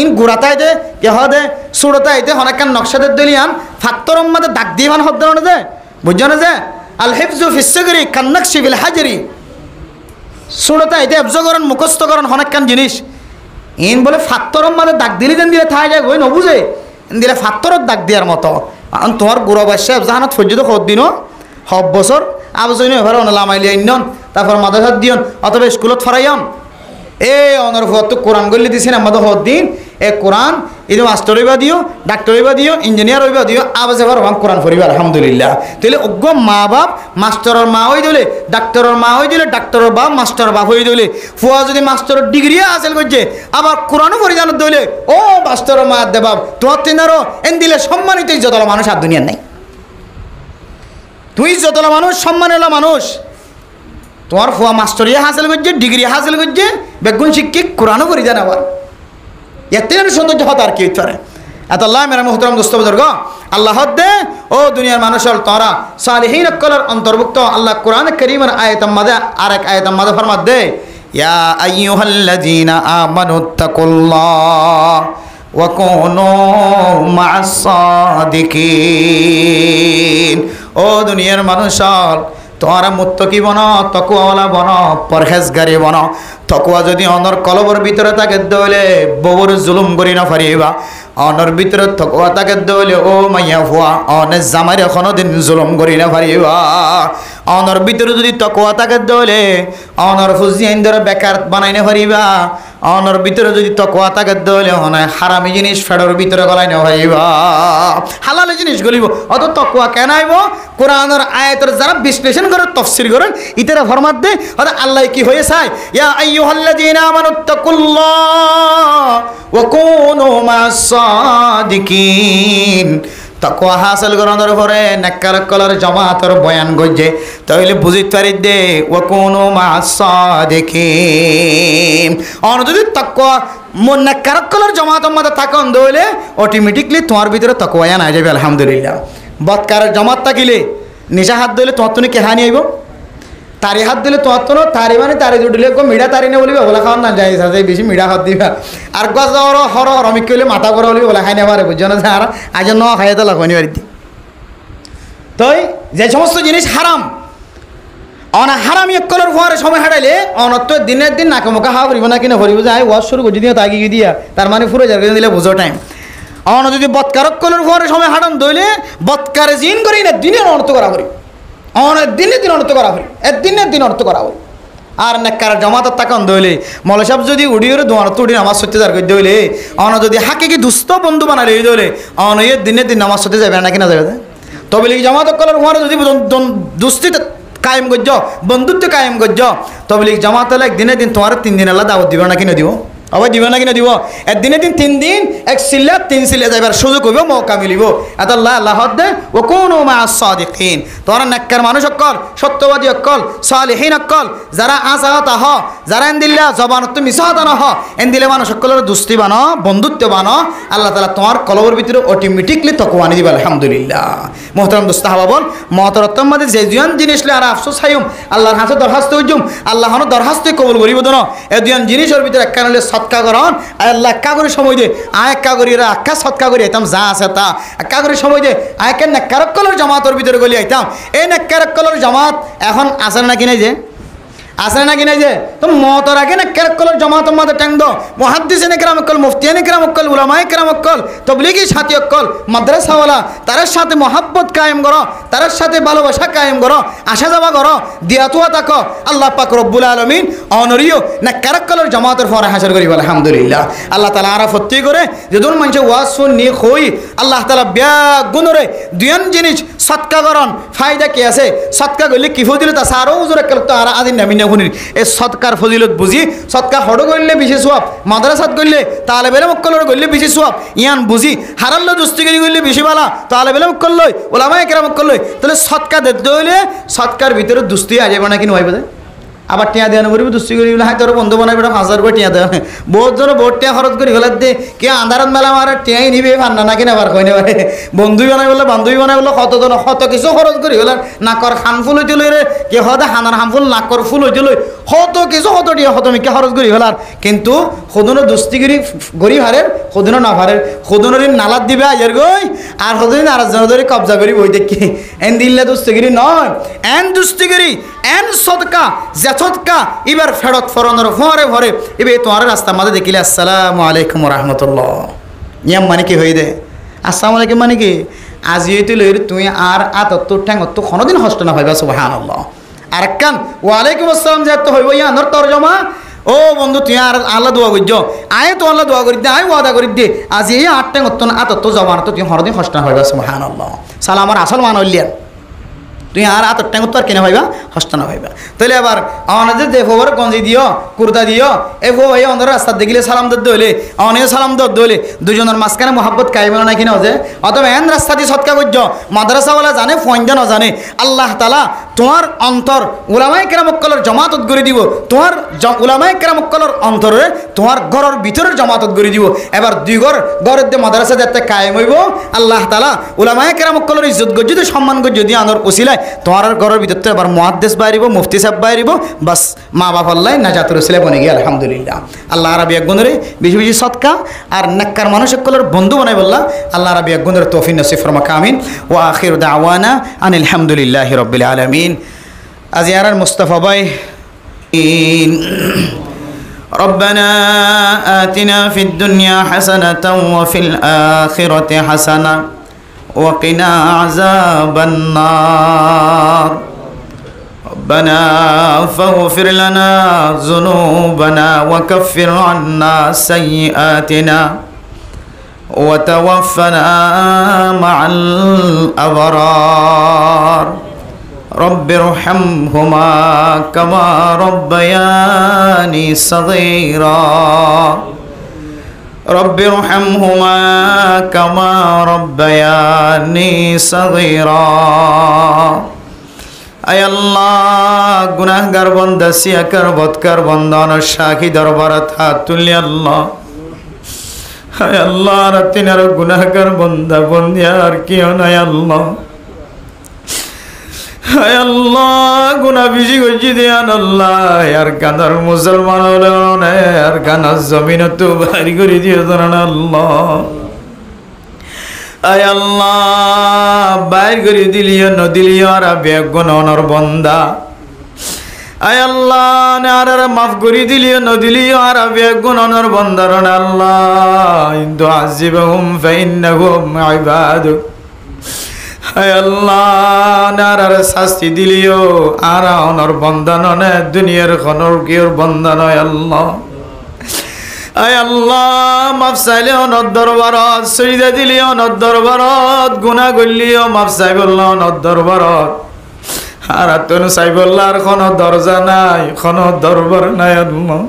ইন গুড়াতাই দে কে হদে সুড়তাই দে হনাকান নকশাদের দলিয়ান ফাত্তরম মাদে দাগ দিয়ে মান হদ্দ না দে বুঝছো না যে আল হিফজু ফিস সিগরি কান্নাকশি বিল হাজরি সুড়তাই দে এবজগরণ মুখস্থকরণ হনাকান জিনিস ইন বলে ফাত্তরম মাদে দাগ দিলি দেন দিলে থাই যায় গই নবুঝে দিলে ফাত্তরত দাগ দেওয়ার মতো তোমার গুড়া বাসা জাহানাত ফজ্জে তো হদ্দিনও হব বছর আবজই নয় এবার লামাইলি আইনন তারপর মাদ্রাসাত দিয়ন অথবা স্কুলত ফরাইয়ন এই অনর ফত কোরআন গল্লি দিছেন আমাদের হদ্দিন এ কোরআন এই মাস্টার হইবা দিও ডাক্তার হইবা দিও ইঞ্জিনিয়ার হইবা দিও আবাজ এবার কোরআন পড়িবা আলহামদুলিল্লাহ তাহলে অজ্ঞ মা বাপ মাস্টারের মা হই দিলে ডাক্তারের মা হই দিলে ডাক্তারের বাপ মাস্টার বাপ হই দিলে ফুয়া যদি মাস্টারের ডিগ্রি হাসিল করছে আবার কোরআনও পড়ি জানো দিলে ও মাস্টারের মা দে বাপ তোমার তিনারও এন দিলে সম্মানিত যতলা মানুষ আর দুনিয়ার নাই তুই যতলা মানুষ সম্মানেলা মানুষ তোমার ফুয়া মাস্টারিয়া হাসিল করছে ডিগ্রি হাসিল করছে বেগুন শিক্ষিক কোরআনও পড়ি জানা আবার এতে সৌন্দর্য হতো আর কি হইতে পারে এত আল্লাহ মেরা মুহতারাম দোস্ত বুজুর্গ আল্লাহ দে ও দুনিয়ার মানুষ তোরা সালিহিন কলর অন্তর্ভুক্ত আল্লাহ কোরআন কারীমের আয়াতের মধ্যে আরেক আয়াতের মধ্যে ফরমাত দে ইয়া আইয়ুহাল্লাযীনা আমানুত্তাকুল্লাহ ওয়া কুনু মা'আস সাদিকিন ও দুনিয়ার মানুষ তোমরা মুত্তাকি বনো তাকওয়াওয়ালা বনো পরহেজগারি বনো তাকওয়া যদি অনর কলবর ভিতরে থাকে দলে ববর জুলুম করি না পারিবা অনর ভিতরে তাকওয়া থাকে দলে ও মাইয়া ফুয়া অনে জামাই এখনো দিন জুলুম করি না পারিবা অনর ভিতরে যদি তাকওয়া থাকে দলে অনর ফুজি আইন্দর বেকার বানাই না পারিবা অনর ভিতরে যদি তাকওয়া থাকে দলে অনে হারামি জিনিস ফেডর ভিতরে গলাই না পারিবা হালাল জিনিস গলিব অত তাকওয়া কেন আইব কোরআনের আয়াতের যারা বিশ্লেষণ করে তাফসীর করেন ইতারা ফরমাত দে আর আল্লাহ কি হয়ে চায় ইয়া আইয়ুহাল্লাযীনা আমানুত্তাকুল্লাহ ওয়া কুনু মা'আস সাদিকিন তাকওয়া হাসিল করার পরে নেককার কলার জামাতের বয়ান গজে তাহলে বুঝিতে পারি দে ওয়া কুনু মা'আস সাদিকিন অন যদি তাকওয়া মন নেককার কলার জামাতের মধ্যে থাকুন দইলে অটোমেটিক্যালি তোমার ভিতরে তাকওয়া আনা যাবে আলহামদুলিল্লাহ বদকারের জামাত থাকিলে নিশা হাত দিলে তোমার তুমি কেহানি আইব তারি হাত দিলে তোমার তো তারি মানে তারি জুটিলে মিঠা তারি নে বলিবা ওলা খাওয়ার না যাই বেশি মিঠা হাত দিবা আর গছ হর রমিক কইলে মাথা করে বলি ওলা খাই নেবারে বুঝছো না আর আজ ন খাইতে লাগনি বাড়িতে তই যে সমস্ত জিনিস হারাম অনা হারামি কলর হওয়ার সময় হারাইলে অনত দিনের দিন নাকে মুখা হাওয়া করিব না কিনা ভরিব যায় ওয়াশ শুরু করে দিয়ে তাগি দিয়া তার মানে পুরো জায়গা দিলে বুঝো টাইম অন যদি বৎকারক কলর হওয়ার সময় হারাম দইলে বৎকারে জিন করি না দিনের অর্থ করা করি অনেক দিনের দিন অর্থ করা করি দিনের দিন অর্থ করা করি আর নেককার জমাতের তাকান দইলে মৌলা সাহেব যদি উড়িয়ে দোয়ার তুড়ি নামাজ সত্যি যার করে দইলে অন যদি হাকে কি দুস্থ বন্ধু বানালে দইলে অন দিনের দিন নামাজ সত্যি যাবে না কিনা যাবে তবে জামাত কলর হওয়ার যদি দুস্থিত কায়েম করছ বন্ধুত্ব কায়েম করছ তবে জামাত হলে দিনের দিন তোমার 3 দিন আল্লাহ দাওয়াত দিব না কিনা দিব আবার দিব না কিনা দিব দিনে দিন 3 দিন এক সিল্লা 3 সিল্লা যাইবার সুযোগ হইব মৌকা মিলিব এত আল্লাহ আল্লাহ দে ও কুনু মা'আস সাদিকিন তোরা নেককার মানুষ অকল সত্যবাদী অকল সালিহিন অকল যারা আসাত হ যারা এন্দিল্লা জবানত মিসাত না হ এন্দিলে মানুষ অকলের দুস্তি বানো বন্ধুত্ব বানো আল্লাহ তাআলা তোমার কলবের ভিতরে অটোমেটিক্যালি তাকওয়া আনি দিবা আলহামদুলিল্লাহ মুহতারাম দোস্ত হাবাবল মহতরতম মাঝে যে দুইজন জিনিস লে আর আফসোস হাইম আল্লাহর হাতে দরখাস্ত হইজুম আল্লাহ হন দরখাস্ত কবুল করিব দন এ দুইজন জিনিসের ভিতরে একখানে সৎকা করন আল্লাহ একা করে সময় দে একা করি একা সৎকা করি আইতাম যা আছে তা একা করে সময় দে একে নেককারক কলর জামাতের ভিতরে গলি আইতাম এই নেককারক কলর জামাত এখন আসেন নাকি নাই যে আসে নাকি নাই যে তো মতর আগে না কেরকলের জমাত মাদের ট্যাং দো মুহাদ্দিসিন کرام অকল মুফতিয়ান کرام অকল উলামায়ে کرام অকল তবলিগি সাথী অকল মাদ্রাসাওয়ালা তার সাথে মহব্বত কায়েম করো তার সাথে ভালোবাসা কায়েম করো আসা যাওয়া করো দিয়াতুয়া তাকো আল্লাহ পাক রব্বুল আলামিন অনরিও না কেরকলের জমাতের ফরে হাসর করি বলে আলহামদুলিল্লাহ আল্লাহ তাআলা আরাফতি করে যদুন মানুষ ওয়াজ শুনি কই আল্লাহ তাআলা বিয়া গুণরে দুইন জিনিস সদকা করন ফায়দা কি আছে সদকা করলে কি ফজিলত আছে আরো হুজুর একল তো আর আদিন নামি না শুনি এই সদকার ফজিলত বুঝি সদকা হড় করলে বেশি সওয়াব মাদ্রাসাত করলে তালেব ইলম কলর করলে বেশি সওয়াব ইয়ান বুঝি হারাল্লা দুস্তিগিরি করলে বেশি ভালো তালেব ইলম কললই উলামায়ে কেরাম কললই তাহলে সদকা দিতে হইলে সদকার ভিতরে দুস্তি আ যাবে না কি নয় বোধ আবার টিয়া দেওয়ানো করিব দুস্তি করি হাই তোর বন্ধু বানাই বেটা 5,000 করে টিয়া দেওয়া বহুত জন বহুত টিয়া খরচ করি ফেলার দে কে আন্ধারত মেলা আমার টিয়াই নিবে ফান্না না কিনা বার কই নেবারে বন্ধুই বানাই বললে বান্ধবী বানাই বললে কত কিছু খরচ করি ফেলার নাকর খান ফুল হইতে লই রে কে হদা হানার হাম ফুল নাকর ফুল হইতে লই কত কিছু কত টিয়া কত মিকে খরচ করি ফেলার কিন্তু সদনো দুস্তিগিরি গরিব হারের সদনো না হারের সদনোর নালাত দিবে আইয়ার গই আর সদনো আর জন ধরে কবজা করি বই দেখি এন দিল্লা দুস্তিগিরি নয় এন দুস্তিগিরি এন সদকা সদকা এবার ফেরত ফরনের ভরে ভরে এবার তোমার রাস্তা মাঝে দেখিলে আসসালামু আলাইকুম রহমতুল্লাহ ইয়াম মানে কি হয়ে দে আসসালামু আলাইকুম মানে কি আজি হইতে লইর তুই আর আতত্তর ঠ্যাঙত্তর কোনোদিন হষ্ট না ভাইবা সুবহানাল্লাহ আর কান ওয়ালাইকুম আসসালাম যে তো হইব ইয়ানোর তরজমা ও বন্ধু তুই আর আল্লাহ দোয়া করছ আয় তো আল্লাহ দোয়া করি দে আয় ওয়াদা করি দে আজি এই 8 ঠ্যাঙত্তর আতত্তর জবান তো তুই হরদিন হষ্ট না ভাইবা সুবহানাল্লাহ সালামার আসল মান হইলিয়া তুই আর আতর ট্যাঙ্গ তো আর কিনা ভাইবা হস্ত না ভাইবা তাহলে আবার আমাদের দে ফোবর গঞ্জি দিও কুর্তা দিও এ ফো ভাই অন্ধের রাস্তা দেখিলে সালাম দর দইলে অনেক সালাম দর দইলে দুজনের মাঝখানে মোহাব্বত কায়েম না কিনা যে অথবা এন রাস্তা দিয়ে সৎকা করছ মাদ্রাসাওয়ালা জানে ফয়ন্দা না জানে আল্লাহ তালা তোমার অন্তর উলামায়ে কেরাম অকলের জমাতত করে দিব তোমার উলামায়ে কেরাম অকলের অন্তরে তোমার ঘরের ভিতরের জমাতত করে দিব এবার দুই ঘরের দিয়ে মাদ্রাসা যাতে কায়েম হইব আল্লাহ তালা উলামায়ে কেরাম অকলের ইজ্জত গজ্জিত সম্মান গজ্জি আনর ওসিলায় তোমার ঘরের ভিতর এবার মুহাদ্দিস বাইরিব মুফতি সাহেব বাইরিব বাস মা বাপ আল্লাহ নাজাতুর রসিলা বনে গিয়ে আলহামদুলিল্লাহ আল্লাহ রাবি একগুণরে বেশি বেশি সৎকা আর নেককার মানুষ সকলের বন্ধু বানাই বললা আল্লাহ রাবি একগুণরে তৌফিক নসিব ফরমাক আমিন ও আখির দাওয়ানা আনিল হামদুলিল্লাহি রাব্বিল আলামিন আজ ইয়ার মুস্তাফা ভাই ربنا آتنا في الدنيا حسنة وفي الآخرة حسنة وقنا عذاب النار ربنا فاغفر لنا ذنوبنا وكفر عنا سيئاتنا وتوفنا مع الأبرار رب ارحمهما كما ربياني صغيرا رب ارحمهما كما ربياني صغيرا আয় আল্লাহ গুনাহগার বান্দা সিয়াকার বদকার বান্দা অনসাখী দরবারত হাত তুলি আল্লাহ আয় আল্লাহ রাতিনার গুনাহগার বান্দা বন্দিয়ার কিও নাই আল্লাহ আয় আল্লাহ গুনাহ বেশি করছি দেয়ান আল্লাহ আর কানার মুসলমান হলে আর কানার জমিন তো বাইর করে দিয়ে জানান আল্লাহ আয় আল্লাহ বাইর করে দিলিও নদিলিও আর বেগুন অনর বন্দা আয় আল্লাহ আর মাফ করে দিলিও নদিলিও আর বেগুন অনর বন্দার আল্লাহ ইন্দু আজিবহুম ফাইন্নাহুম ইবাদুক আয় আল্লাহ নারার শাস্তি দিলিও আর অনর বন্দা নয় দুনিয়ার খনর কিওর বন্দা নয় আল্লাহ আয় আল্লাহ মাফ চাইলে অনর দরবারত সইদা দিলি অনর দরবারত গুনাহ করলিও মাফ চাই বলল অনর দরবারত আর তনু চাই বললার কোনো দরজা নাই কোনো দরবার নাই আল্লাহ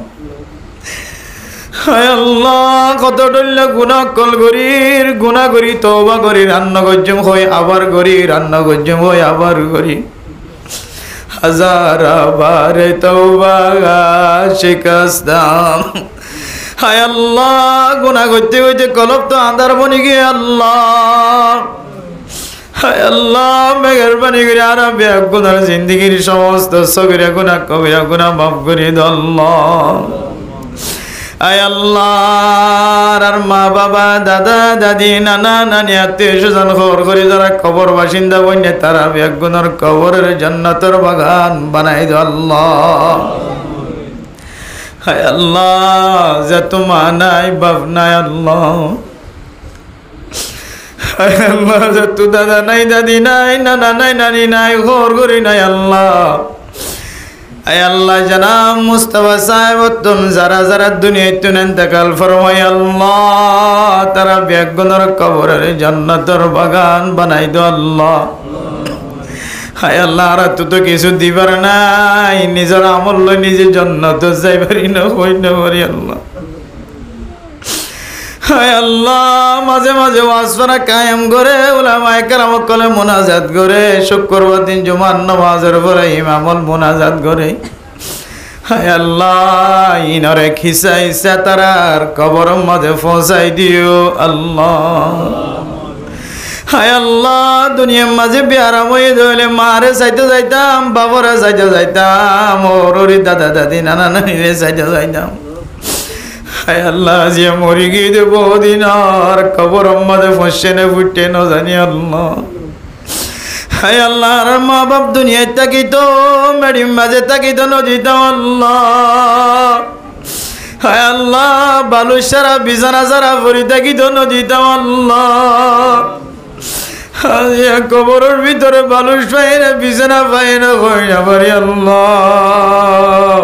আয় আল্লাহ কত ডল্লা গুনাহ কল গরির গুনাহ করি তওবা করি রান্না গজ্জম হই আবার করি রান্না গজ্জম হই আবার করি হাজার বার তওবা শিকস্তাম হায় আল্লাহ গুনাহ করতে করতে কলব তো আন্ধার বনি গিয়ে আল্লাহ হায় আল্লাহ মেহেরবানি করে আর বেগুনার জিন্দেগির সমস্ত সগিরা গুনাহ কবিরা গুনাহ মাফ করে দাও আল্লাহ আয় আল্লাহ আর মা বাবা দাদা দাদি নানা নানি আত্মীয় স্বজন খবর করি যারা কবর বাসিন্দা বন্যে তারা বেগুনের কবরের জান্নাতের বাগান বানাই দাও আল্লাহ। হায় আল্লাহ যত মা নাই বাপ নাই আল্লাহ, হায় আল্লাহ যত দাদা নাই দাদি নাই নানা নাই নানি নাই ঘর ঘরি নাই আল্লাহ। আয় আল্লাহ জনাব মুস্তাফা সাহেব তুম যারা যারা দুনিয়াতে ইন্তেকাল ফরমাই আল্লাহ তারা বেগুনের কবরের জান্নাতের বাগান বানাই দাও আল্লাহ। হায় আল্লাহ আর তো কিছু দিবার নাই, নিজের আমল লই নিজে জান্নাত যাইবারি না হই না পারি আল্লাহ। হায় আল্লাহ মাঝে মাঝে ওয়াজ করা কায়েম করে উলামায়ে কেরাম কলে মুনাজাত করে শুক্রবার দিন জুমার নামাজের পরে ইমামুল মুনাজাত করে। হায় আল্লাহ ইনরে খিসাইসা তারার কবরের মাঝে পৌঁছাই দিও আল্লাহ। হায় আল্লাহ দুনিয়ার মাঝে বিয়ারাম হয়ে ধরলে মারে চাইতে যাইতাম, বাবরে চাইতে যাইতাম, ওরি দাদা দাদি নানা নানিরে চাইতে যাইতাম। হায় আল্লাহ যে মরি গিয়ে বহুদিন আর কবর মাঝে ফসে নে ফুটে ন জানি আল্লাহ। হায় আল্লাহ আর মা বাপ দুনিয়ায় তাকিত মেডিম মাঝে তাকিত নদীত আল্লাহ। হায় আল্লাহ বালু সারা বিছানা সারা ভরি তাকিত নদীত আল্লাহ। কবরের ভিতরে বালুস পাই না বিছানা পাই না হই না পারি আল্লাহ।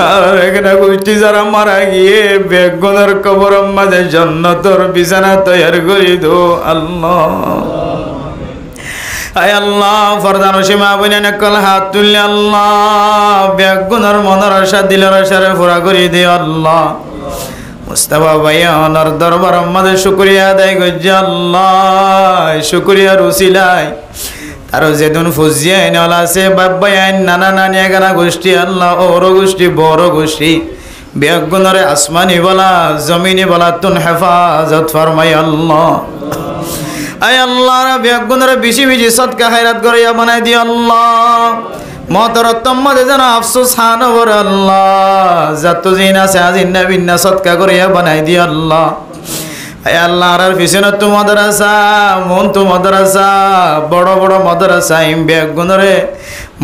আর এখানে গোষ্ঠী যারা মারা গিয়ে বেগুনের কবরের মাঝে জান্নাতের বিছানা তৈরি করে দো আল্লাহ। আয় আল্লাহ ফরদান সীমা বইনে কল হাত তুললে আল্লাহ বেগুনের মনের আশা দিলের আশারে পুরা করে দিও আল্লাহ। মুস্তাফা ভাইয়ার দরবার আমাদের শুকরিয়া আদায় করছে আল্লাহ। শুকরিয়ার উসিলায় আর যেদিন ফুজিয়া নল আছে বাবা আইন নানা নানি এগানা গোষ্ঠী আল্লাহ ওর গোষ্ঠী বড় গোষ্ঠী বেগুনরে আসমানি বলা জমিনি বলা তুন হেফাজত ফরমাই আল্লাহ। আয় আল্লাহ বেগুনরে বেশি বেশি সদকা খায়রাত করিয়া বানাই দি আল্লাহ। মতরত্তম মধ্যে যেন আফসোস হান বর আল্লাহ যত জিন আছে আজিন্না বিন্না সদকা করিয়া বানাই দি আল্লাহ। আয় আল্লাহ আর পিছনে তো মাদ্রাসা মন তো মাদ্রাসা বড় বড় মাদ্রাসা বেগুনরে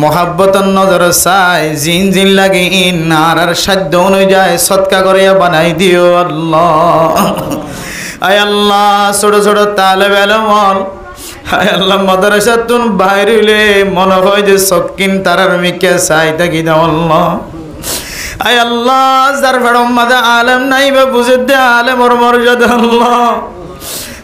মহাব্বতন নজর চাই জিন জিন লাগে ইন আর সাধ্য অনুযায়ী সদকা করিয়া বানাই দিও আল্লাহ। আয় আল্লাহ ছোট ছোট তালেব এলমল হায় আল্লাহ মাদ্রাসা তুন বাইরে মনে হয় যে সকিন তারার মিকে চাই থাকি দাও আল্লাহ। আয় আল্লাহ যার ফেরম মাদা আলেম নাই বা বুঝে দে আলেমর মর্যাদা আল্লাহ।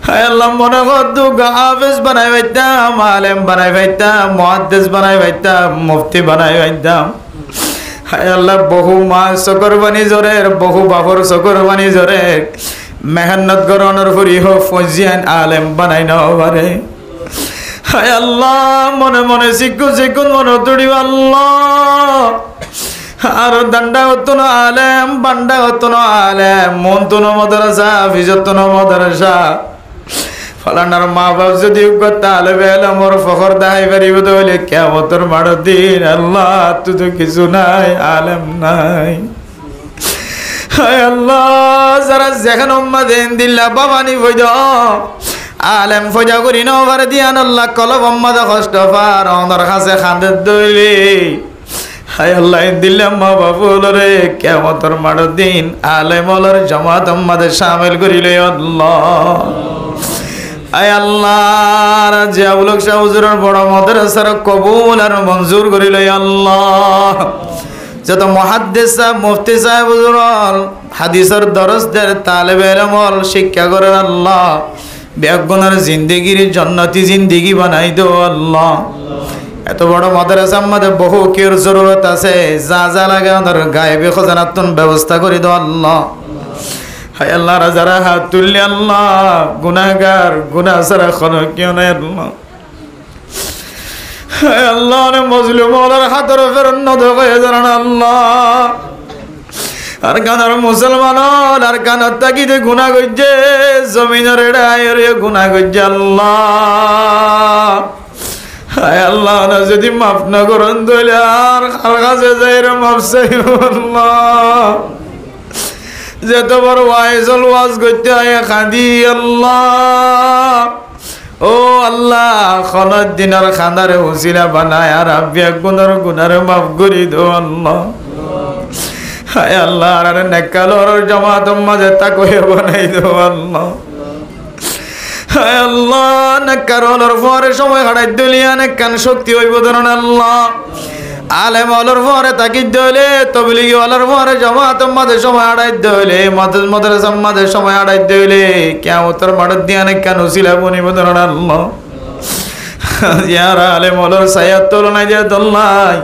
হায় আল্লাহ মনে করদু হাফেজ বানাই পাইতাম, আলেম বানাই পাইতাম, মুহাদ্দিস বানাই পাইতাম, মুফতি বানাই পাইতাম। হায় আল্লাহ বহু মা চকর বানি জোরের বহু বাবর চকর বানি জোরের মেহনত গরনের ফুরি হোক ফজিয়ান আলেম বানাই নাও পারে। হায় আল্লাহ মনে মনে শিখু শিখুন মনে তুড়ি আল্লাহ। আর দান্ডা হতো না আলেম বান্ডা হতো না আলেম মন তো মাদ্রাসা ভিজত মাদ্রাসা ফলানার মা বাপ যদি তাহলে বেলাম ওর ফখর দাহাই পারিব তাহলে কিয়ামতের মাঠ দিন আল্লাহ তুই তো কিছু নাই আলেম নাই। হায় আল্লাহ যারা যেখানে উম্মাদেন দিল্লা বাবানি বৈদ আলেম ফজা করি নবার দিয়ান আল্লাহ কলব উম্মাদে কষ্ট পার অনর কাছে খান্দে দইলে। হায় আল্লাহ দিল্লাম মা বাবুল রে কিয়ামতের মাঠ দিন আলেম ওলর জামাত উম্মাদে শামিল করিলে আল্লাহ। আয় আল্লাহ জিয়াউল শাহ হুজুরের বড় মাদ্রাসার কবুল আর মঞ্জুর করিলে আল্লাহ। যত মুহাদ্দিস সাহেব মুফতি সাহেব হুজুর হাদিসের দরসদের তালেবে ইলম শিক্ষা করেন আল্লাহ। বেগুনের জিন্দেগির জান্নাতি জিন্দেগি বানাই দো আল্লাহ। এত বড় মাদ্রাসার মধ্যে বহু কের জরুরত আছে, যা যা লাগে ওদের গায়েবে খজানাতুন ব্যবস্থা করে দো আল্লাহ। হায় আল্লাহ যারা হাত তুললে আল্লাহ গুনাহগার গুনাহ ছাড়া কোনো কেউ নাই আল্লাহ। হায় আল্লাহ মজলুম ওলার হাতের ফেরন নদয়ে জানান আল্লাহ। আর কানার মুসলমান আর কানার তাকিতে গুনাহ করছে জমিনের এড়ায় গুনাহ করছে আল্লাহ। হায় আল্লাহ যদি মাফ না করেন তাহলে আর কাছে যাই রে মাফ চাই আল্লাহ। যত বড় ওয়াইজল ওয়াজ করতে হয় খাদি আল্লাহ ও আল্লাহ খনত দিনের খানারে উসিলা বানায় আর আব্বিয়া গুনারে মাফ করি দো আল্লাহ হায় আল্লাহ আর নেকালর জামাত মাঝে তাকয়ে বানাই দো আল্লাহ হায় আল্লাহ নেকারলর পরে সময় হারাই দিলিয়া নেকান শক্তি হইব ধরুন আল্লাহ আলেম অলর পরে তাকিদ দইলে তবলিগি অলর পরে জামাত মাঝে সময় হারাই দইলে মাদ্রাসা মাঝে সময় হারাই দইলে কিয়ামতের মাঠে দিয়া নেকান উসিলা বনিব ধরুন আল্লাহ ইয়ারা আলেম অলর সায়াত তুলনায় দিয়া দল্লাই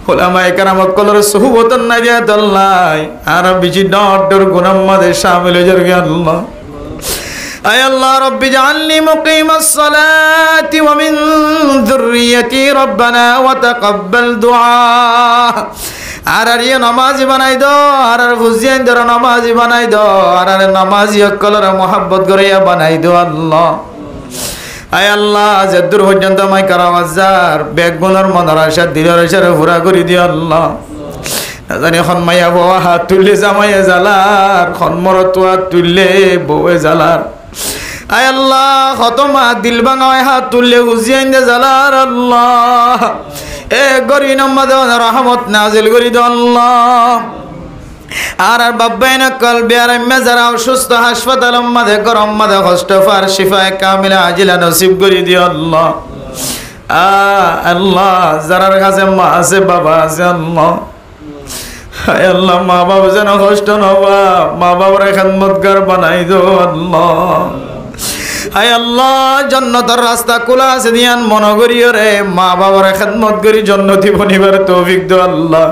ওলামায়ে কেরাম কলর সুহবতন না দিয়া দল্লাই আর বিজি ডর গুনাহ মাঝে শামিল হয়ে যাবে আল্লাহ আয় আল্লাহ রব্বি জাআলনি মুকিমাস সালাতি ওয়া মিন যুররিয়্যতি রব্বানা ওয়া তাকাব্বাল দুআ আর নামাজি বানাই দো আর বুঝিয়ান দর নামাজি বানাই দো আর নামাজি কলর মোহাব্বত করিয়া বানাই দো আল্লাহ আয় আল্লাহ যদ্দুর পর্যন্ত মাই কারাওয়াজার বেগুনের মনের আশা দিলের আশারে পুরা করে দিও আল্লাহ জানি এখন মাইয়া বাবা হাত তুললে জামাইয়ে জালার খনমরতুয়া তুললে বউয়ে জালার আয় আল্লাহ খতমা দিল ভাঙায় হাত তুললে উজিয়াইন দে জালার আল্লাহ এ গরি নম্মদ রহমত নাজিল করি দো আল্লাহ আর বাব্বাইনা কলবে আর যারা অসুস্থ হাসপাতাল মাঝে গরম মাঝে কষ্ট ফার শিফায়ে কামিলা আজিলা নসিব করি দিও আল্লাহ আল্লাহ যারার কাছে মা আছে বাবা আছে আল্লাহ হায় আল্লাহ মা বাবা যেন কষ্ট নবা মা বাবার খেদমতগার বানাই দো আল্লাহ হায় আল্লাহ জান্নাতের রাস্তা খোলা আছে দিয়ান মনে করিও রে মা বাবার খেদমত করি জান্নতি বনিবার তৌফিক দো আল্লাহ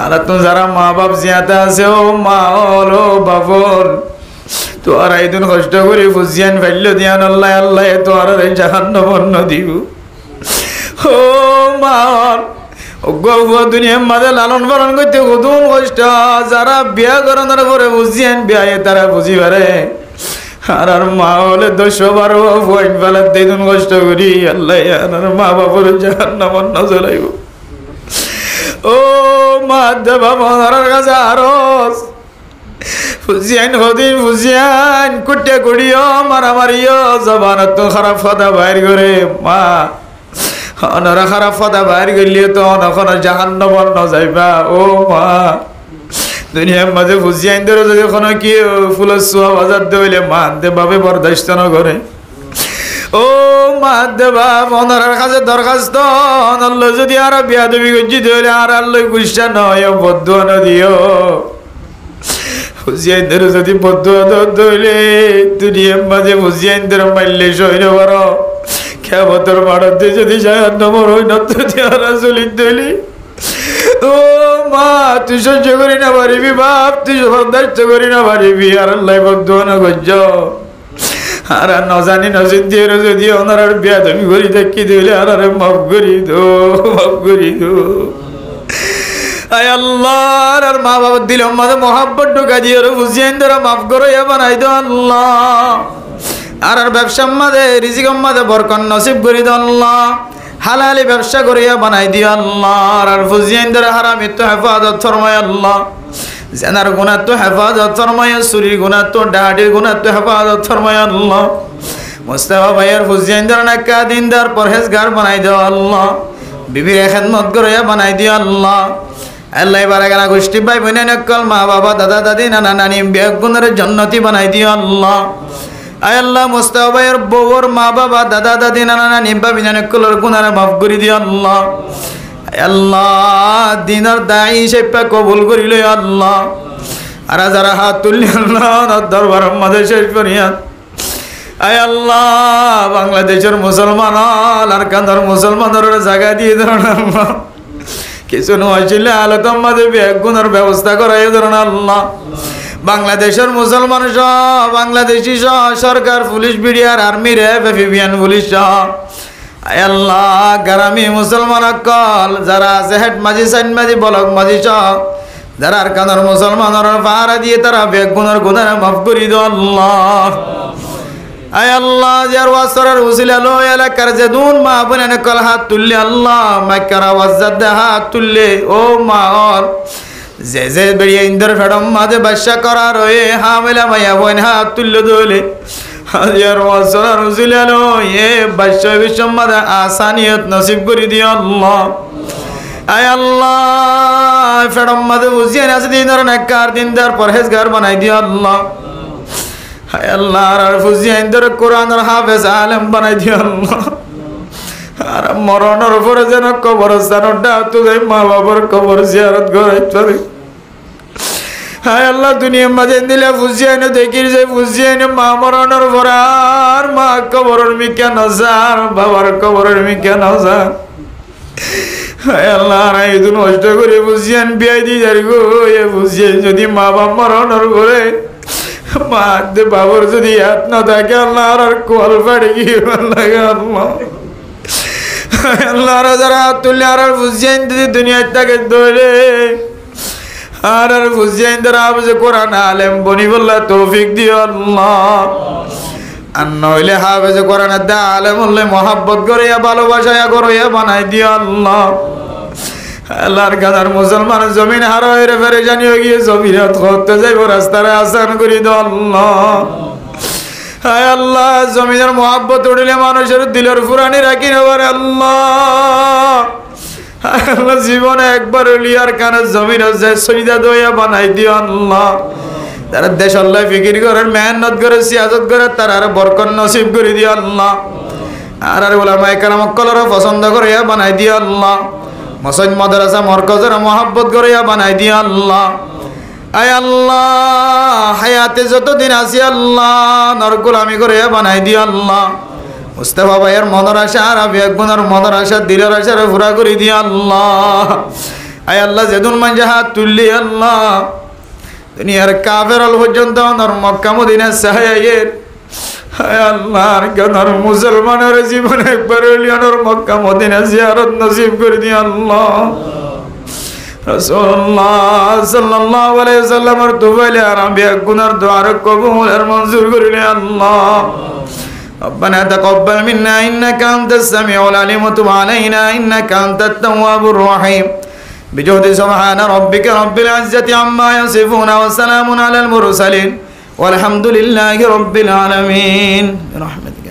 আর তো যারা মা বাপ জিয়াতে আছে ও মা ও বাবর তো আর এইদিন কষ্ট করে বুঝিয়ান ফেললো দিয়ান আল্লাহ আল্লাহ তো আর জাহান্নাম বন্য দিব ও মা দুনিয়ার মাঝে লালন পালন করতে কদুন কষ্ট যারা বিয়া করানোর পরে বুঝিয়ান বিয়ে তারা বুঝি পারে আর মা হলে 10-12 পয়েন্ট ফেলার দিন কষ্ট করি আল্লাহ আর মা বাপর জাহান্নাম বন্য জ্বলাইব ও মা দেবা মনার কাছে আরস ফুজিয়ান হদিন ফুজিয়ান কুটে কুড়িও মারামারিও জবানত তো খারাপ কথা বাইর করে মা অনরা খারাপ কথা বাইর করলিও তো অনখন জাহান্নাম বন্য যাইবা ও মা দুনিয়ার মাঝে ফুজিয়ান ধরে যদি কোনো কি ফুলের সোয়া বাজার দইলে মা দেবাবে বরদাস্ত ন করে ও মা দেবা মনার কাছে দরখাস্ত আল্লাহ যদি আর বিয়া দেবী গজ্জি দিলে আর আল্লাহ গুসা নয় বদুয়া নদিও হুজিয়াইদের যদি বদুয়া দইলে দুনিয়ার মাঝে হুজিয়াইদের মাইলে সইরে বড় খেবতর মাড়তে যদি জাহান্নাম হই না তো আর চলিত দইলি ও মা তুই সহ্য করি না পারিবি বাপ তুই বরদাস্ত করি না পারিবি আর আল্লাহ বদুয়া না গজ্জ আর নজানি নজিন্দির যদি ওনার বিয়া তুমি করি দেখি দিলে আর মাফ করি দো আয় আল্লাহ আর মা বাবা দিল মাঝে মহাব্বত ঢুকা দিয়ে বুঝিয়েন ধরা মাফ করো এ বানাই দো আল্লাহ আর ব্যবসার মাঝে রিজিক মাঝে বরকত নসিব করি দো আল্লাহ হালালি ব্যবসা করিয়া বানাই দিও আল্লাহ আর বুঝিয়েন ধরা হারামি তো হেফাজত ফরমায় আল্লাহ জেনার গুনাহ তো হেফাজত ফরমায় চুরির গুনাহ তো ডাহাটির গুনাহ তো হেফাজত ফরমায় আল্লাহ মুস্তাফা ভাইয়ের ফুজিয়ান ধরেন একা দিনদার পরহেজগার বানাই দিও আল্লাহ বিবির খেদমত করিয়া বানাই দিও আল্লাহ আল্লাহ বারাকানা গোষ্ঠী ভাই বোন নকল মা বাবা দাদা দাদি নানা নানি বেগুনের জান্নাতি বানাই দিও আল্লাহ আয় আল্লাহ মুস্তাফা ভাইয়ের বউর মা বাবা দাদা দাদি নানা নানি ভাবি নকলের গুনাহ মাফ করে দিও আল্লাহ আল্লাহ দিনের দায়ী সেপা কবুল করিল আল্লাহ আর যারা হাত তুললি আল্লাহ দরবার মাঝে শেষ করিয়া আয় আল্লাহ বাংলাদেশের মুসলমান আর কান্দার মুসলমানের জায়গা দিয়ে ধরেন আল্লাহ কিছু নয় আলোতম মাঝে বেগুনের ব্যবস্থা করাই ধরেন আল্লাহ বাংলাদেশের মুসলমান সহ বাংলাদেশি সহ সরকার পুলিশ বিডিআর আর্মি র্যাব এফবিআন পুলিশ সহ আল্লাহ গ্রামী মুসলমান কল যারা আছে হেড মাঝি সাইন মাঝি বলক মাঝি সহ যারা আর কানার মুসলমানের পাহারা দিয়ে তারা বেগুনের গুনাহ মাফ করি দো আল্লাহ আয় আল্লাহ যার ওয়াসরের উসিলা লো এলাকার যে দুন মা বোনের কল হাত তুললে আল্লাহ মাইকার আওয়াজ হাত তুললে ও মা যে যে বেরিয়ে ইন্দর ফেডম মাঝে বাসা করা রয়ে হামেলা মাইয়া বইন হাত তুল্য দোলে হাজিয়ার ওয়াসলার রসুলালো এ বাসা বিশ্বম মাঝে আসানিয়ত নসিব করে দিও আল্লাহ। আয় আল্লাহ ফেডম মাঝে বুঝিয়ে আছে দিন ধরেন একবার দিনদার পরহেজগার বানাই দিও আল্লাহ। আয় আল্লাহ আর বুঝিয়ে ইন্দর কোরআনের হাফেজ আলেম বানাই দিও আল্লাহ। আর মরণের উপরে যেন কবরস্থানের ডাকতে যাই মা বাবার কবর জিয়ারত করাইতে পারি। হায় আল্লাহ দুনিয়ার মাঝে দিলে বুঝিয়ে এনে দেখি যে বুঝিয়ে এনে মা মরণের পরে আর মা কবরের মিকে নজার বাবার কবরের মিকে নজার। হায় আল্লাহ এই দু নষ্ট করে বুঝিয়ে বিয়াই দিয়ে যাই গো এ বুঝিয়ে যদি মা বাপ মরণের পরে মা বাবার যদি হাত না থাকে আল্লাহ আর কোয়াল পাড়ে গিয়ে লাগে আল্লাহ। আল্লাহ যারা তুলে আর বুঝিয়ে দিদি দুনিয়ার তাকে ধরে আর বুঝিয়ে তারা বুঝে কোরআন আলেম বনি বললা তৌফিক দিও আল্লাহ। আর নইলে হাফেজে কোরআন দা আলেম বললে মহাব্বত করে ভালোবাসায়া করইয়া বানাই দিও আল্লাহ। আল্লাহর গাদার মুসলমান জমিন হারায় রে ফেরেশানি হয়ে গিয়ে জমিরাত করতে যাইব রাস্তারে আসান করে দিও আল্লাহ। হায় আল্লাহ জমিনের মহাব্বত উঠিলে মানুষের দিলের ফুরানি রাখি নেবার আল্লাহ। আল্লাহ জীবনে একবার লিয়ার কানে জমিন সইদা দইয়া বানাই দিও আল্লাহ। তারা দেশ আল্লাহ ফিকির করেন মেহনত করে সিয়াজত করে তার আর বরকত নসিব করে দিও আল্লাহ। আর উলামায়ে কেরাম কলর পছন্দ করিয়া বানাই দিও আল্লাহ। মসজিদ মাদ্রাসা মরকজের মহাব্বত করিয়া বানাই দিও আল্লাহ। আয় আল্লাহ হায়াতে যতদিন আছি আল্লাহ নরকুলামি করে বানাই দিও আল্লাহ। মুস্তাফা ভাইয়ের মনের আশা আর আবিয়াগুনের মনের আশা দিলের আশা পুরা করে দিও আল্লাহ। আয় আল্লাহ যেদিন মাঝে হাত তুললি আল্লাহ দুনিয়ার কাফের আল পর্যন্ত নর মক্কা মদিনা সাহায়ের হায় আল্লাহ আর মুসলমানের জীবনে একবার হলিয়ানোর মক্কা মদিনা জিয়ারত নসিব করে দিও আল্লাহ। রাসূলুল্লাহ সাল্লাল্লাহু আলাইহি ওয়াসাল্লামের তুফাইলে আরাবিয়া গুনার দুআর কবুল আর মঞ্জুর করিলে আল্লাহ। ربنا تقبل منا إنك أنت السميع العليم وتب علينا إنك أنت التواب الرحيم بجهد سبحان ربك رب العزة عما يصفون وسلام على المرسلين والحمد لله رب العالمين برحمتك